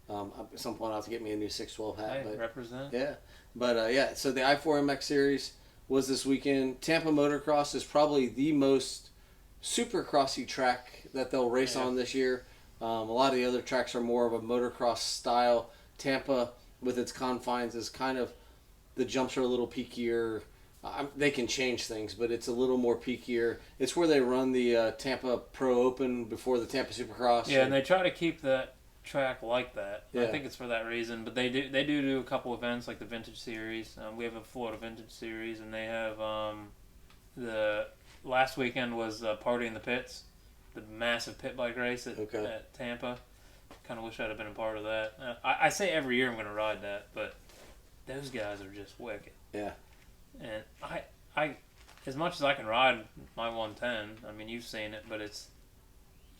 at some point I'll have to get me a new 612 hat. Hey, represent. Yeah. But yeah, so the I4MX series was this weekend. Tampa Motocross is probably the most supercrossy track that they'll race on this year. A lot of the other tracks are more of a motocross style. Tampa, with its confines, is kind of, the jumps are a little peakier. They can change things, but it's a little more peakier. It's where they run the Tampa Pro Open before the Tampa Supercross. Yeah, and they try to keep that track like that. Yeah. I think it's for that reason. But they do a couple events like the Vintage Series. We have a Florida Vintage Series, and they have the last weekend was Party in the Pits, the massive pit bike race at Tampa. Kind of wish I'd have been a part of that. I say every year I'm going to ride that, but those guys are just wicked. Yeah. And I, as much as I can ride my 110, I mean, you've seen it, but you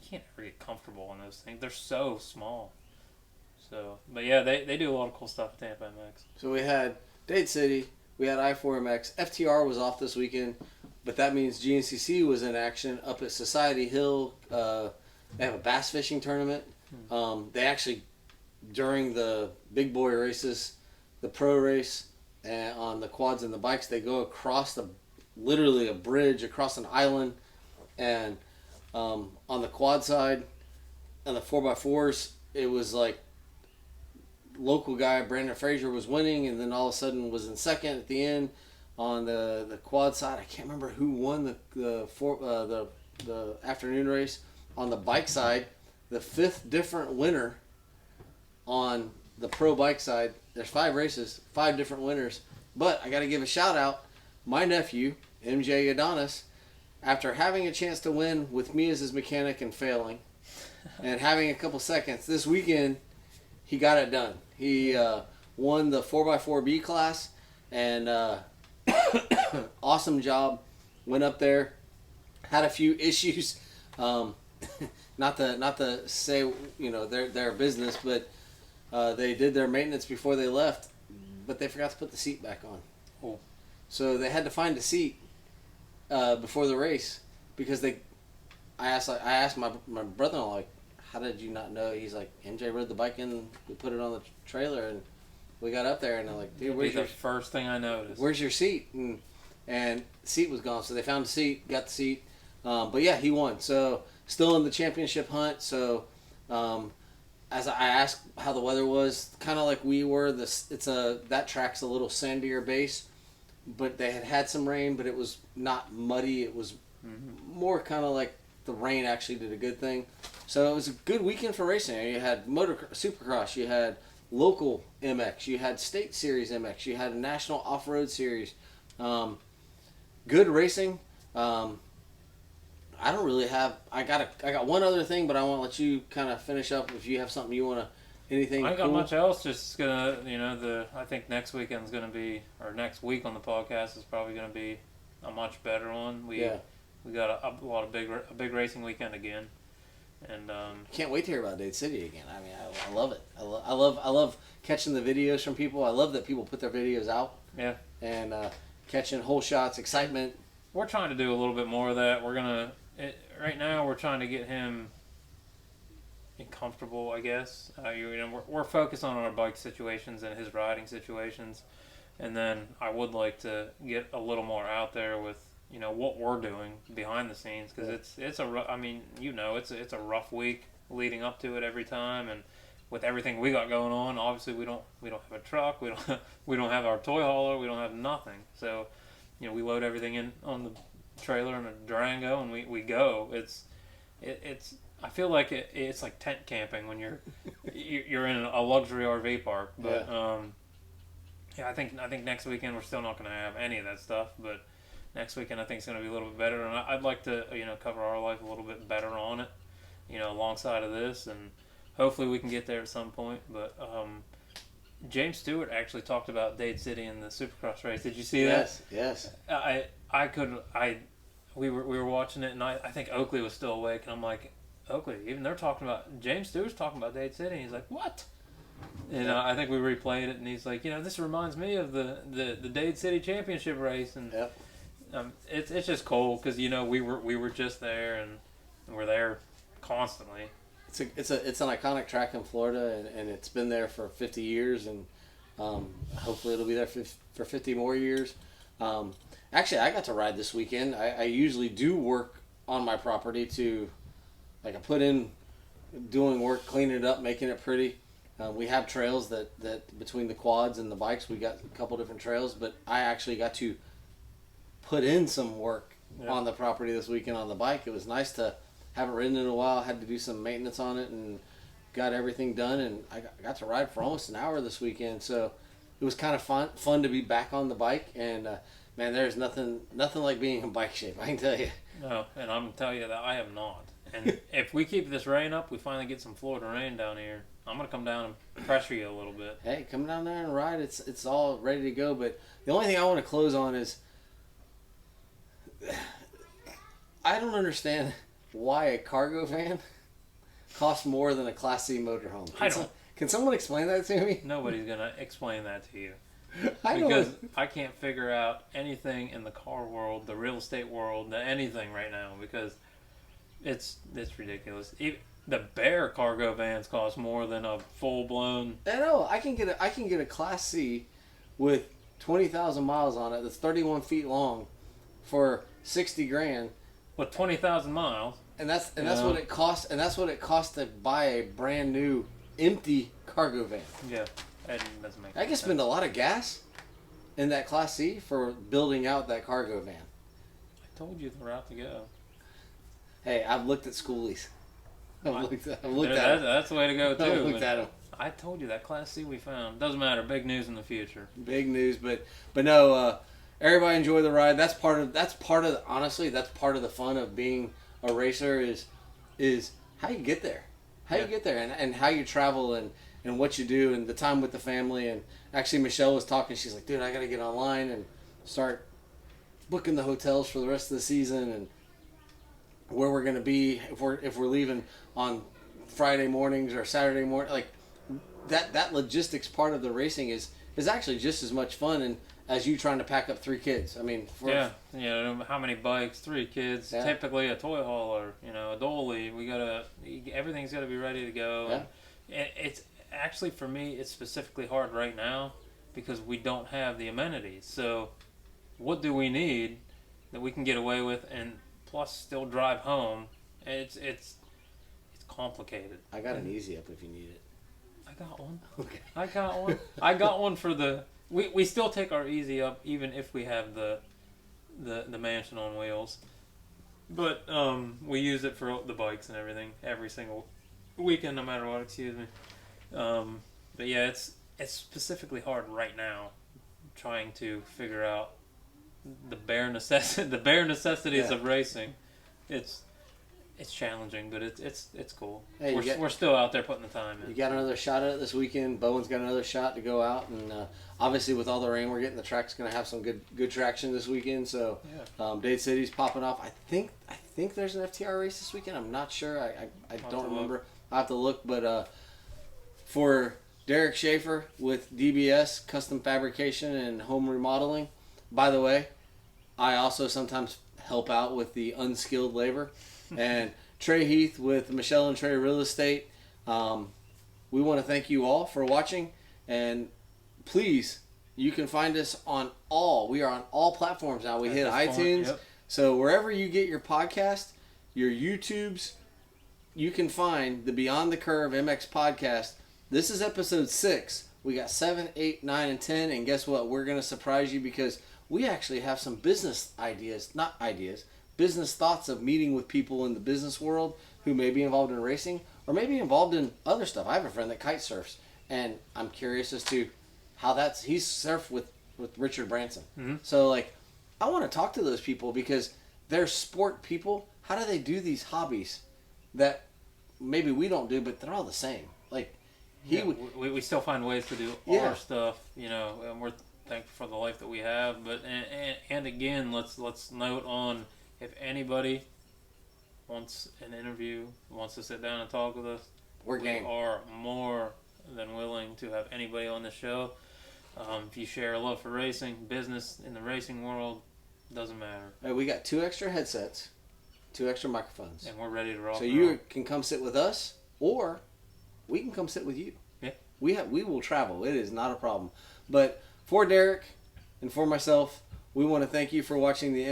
can't ever get comfortable on those things. They're so small. So, but yeah, they do a lot of cool stuff at Tampa MX. So we had Dade City, we had I4MX. FTR was off this weekend, but that means GNCC was in action up at Society Hill. They have a bass fishing tournament. They actually, during the big boy races, the pro race, and on the quads and the bikes, they go across literally a bridge across an island, and on the quad side, on the 4x4s, it was like local guy Brandon Frazier was winning, and then all of a sudden was in second at the end. On the quad side, I can't remember who won the afternoon race. On the bike side, the fifth different winner on the pro bike side. There's 5 races, 5 different winners. But I got to give a shout out. My nephew, MJ Adonis, after having a chance to win with me as his mechanic and failing, and having a couple seconds, this weekend he got it done. He won the 4x4B class, and awesome job. Went up there, had a few issues. Not to say their business, but they did their maintenance before they left, but they forgot to put the seat back on. Cool. So they had to find a seat before the race because I asked my brother-in-law, like, how did you not know? He's like, MJ rode the bike in, we put it on the trailer, and we got up there, and they're like, dude, where's the first thing I noticed? Where's your seat? And the seat was gone, so they found the seat, got the seat. But yeah, he won. So still in the championship hunt. So as I asked how the weather was, kind of like we were, that track's a little sandier base, but they had some rain, but it was not muddy. It was more kind of like the rain actually did a good thing. So it was a good weekend for racing. You had Supercross, you had local MX, you had State Series MX, you had a National Off-Road Series. Good racing. I don't really have. I got one other thing, but I want to let you kind of finish up if you have something you want to. Anything? I ain't got much else. Just gonna, I think next weekend's gonna be, or next week on the podcast is probably gonna be a much better one. We got a big racing weekend again, and can't wait to hear about Dade City again. I mean, I love it. I love catching the videos from people. I love that people put their videos out. Yeah. And catching whole shots, excitement. We're trying to do a little bit more of that. Right now we're trying to get him comfortable, I guess. We're focused on our bike situations and his riding situations, and then I would like to get a little more out there with what we're doing behind the scenes, because it's a rough week leading up to it every time, and with everything we got going on, obviously we don't have a truck, we don't have our toy hauler, we don't have nothing, so we load everything in on the trailer and a Durango, and we go. It's I feel like it's like tent camping when you're in a luxury RV park. But I think next weekend we're still not going to have any of that stuff. But next weekend I think it's going to be a little bit better, and I'd like to cover our life a little bit better on it, alongside of this, and hopefully we can get there at some point. But James Stewart actually talked about Dade City in the Supercross race. Did you see that? Yes. We were watching it, and I think Oakley was still awake, and I'm like, Oakley, even they're talking about, James Stewart's talking about Dade City, and he's like, what? And I think we replayed it, and he's like, this reminds me of the Dade City Championship race, and it's just cool because we were just there, and we're there constantly. It's an iconic track in Florida, and it's been there for 50 years, and hopefully it'll be there for 50 more years. Actually, I got to ride this weekend. I usually do work on my property I put in doing work, cleaning it up, making it pretty. We have trails that between the quads and the bikes, we got a couple different trails, but I actually got to put in some work on the property this weekend on the bike. It was nice to haven't ridden in a while, had to do some maintenance on it, and got everything done, and I got to ride for almost an hour this weekend, so it was kind of fun to be back on the bike, and man, there's nothing like being in bike shape, I can tell you. No, and I'm going to tell you that I am not. And if we keep this rain up, we finally get some Florida rain down here, I'm going to come down and pressure you a little bit. Hey, come down there and ride. It's all ready to go, but the only thing I want to close on is I don't understand why a cargo van costs more than a Class C motorhome. Can someone explain that to me? Nobody's going to explain that to you. Because I can't figure out anything in the car world, the real estate world, anything right now, because it's ridiculous. Even the Bear cargo vans cost more than a full blown. I know. I can get a Class C with 20,000 miles on it. That's 31 feet long for $60,000 with 20,000 miles. And that's what it costs. And that's what it costs to buy a brand new empty cargo van. Yeah, that doesn't make sense. I can spend a lot of gas in that Class C for building out that cargo van. I told you the route to go. Hey, I've looked at schoolies. I've looked at them. That's the way to go too. I've looked at them. I told you that Class C we found. Doesn't matter. Big news in the future. Big news, but no. Everybody enjoy the ride. That's part of honestly, that's part of the fun of being a racer is how you get there, you get there, and how you travel and what you do and the time with the family. And actually, Michelle was talking. She's like, dude, I got to get online and start booking the hotels for the rest of the season and where we're gonna be if we're leaving on Friday mornings or Saturday morning. Like that logistics part of the racing is actually just as much fun and as you trying to pack up 3 kids. I mean, how many bikes? 3 kids. Yeah. Typically a toy hauler, a dolly. Everything's got to be ready to go. Yeah. And it's actually, for me, it's specifically hard right now because we don't have the amenities. So, what do we need that we can get away with and plus still drive home? It's complicated. I got an Easy Up if you need it. I got one. Okay. I got one. I got one for the. We still take our Easy Up even if we have the mansion on wheels, but we use it for the bikes and everything every single weekend, no matter what. Excuse me. But yeah, it's specifically hard right now, trying to figure out the bare necessities of racing. It's challenging, but it's cool. Hey, we're still out there putting the time in. You got another shot at it this weekend. Bowen's got another shot to go out, and obviously with all the rain we're getting, the track's going to have some good traction this weekend. So Dade City's popping off. I think there's an FTR race this weekend. I'm not sure. I don't remember. I'll have to look. But for Derek Schaefer with DBS Custom Fabrication and Home Remodeling, by the way, I also sometimes help out with the unskilled labor. And Trey Heath with Michelle and Trey Real Estate. We want to thank you all for watching, and please, you can find us we are on all platforms now. We hit iTunes, so wherever you get your podcast, your YouTubes, you can find the Beyond the Curve MX podcast. This is episode 6. We got 7, 8, 9, and 10, and guess what? We're going to surprise you because we actually have some business business thoughts of meeting with people in the business world who may be involved in racing or maybe involved in other stuff. I have a friend that kite surfs, and I'm curious as to how he's surfed with Richard Branson. Mm-hmm. So I want to talk to those people because they're sport people. How do they do these hobbies that maybe we don't do, but they're all the same? We still find ways to do our stuff, and we're thankful for the life that we have. But and again, let's note on, if anybody wants an interview, wants to sit down and talk with us, we are more than willing to have anybody on the show. If you share a love for racing, business in the racing world, doesn't matter. Hey, we got 2 extra headsets, 2 extra microphones. And we're ready to rock. So you can come sit with us, or we can come sit with you. Yeah. We will travel. It is not a problem. But for Derek and for myself, we want to thank you for watching the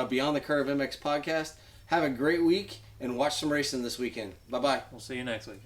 Beyond the Curve MX podcast. Have a great week and watch some racing this weekend. Bye-bye. We'll see you next week.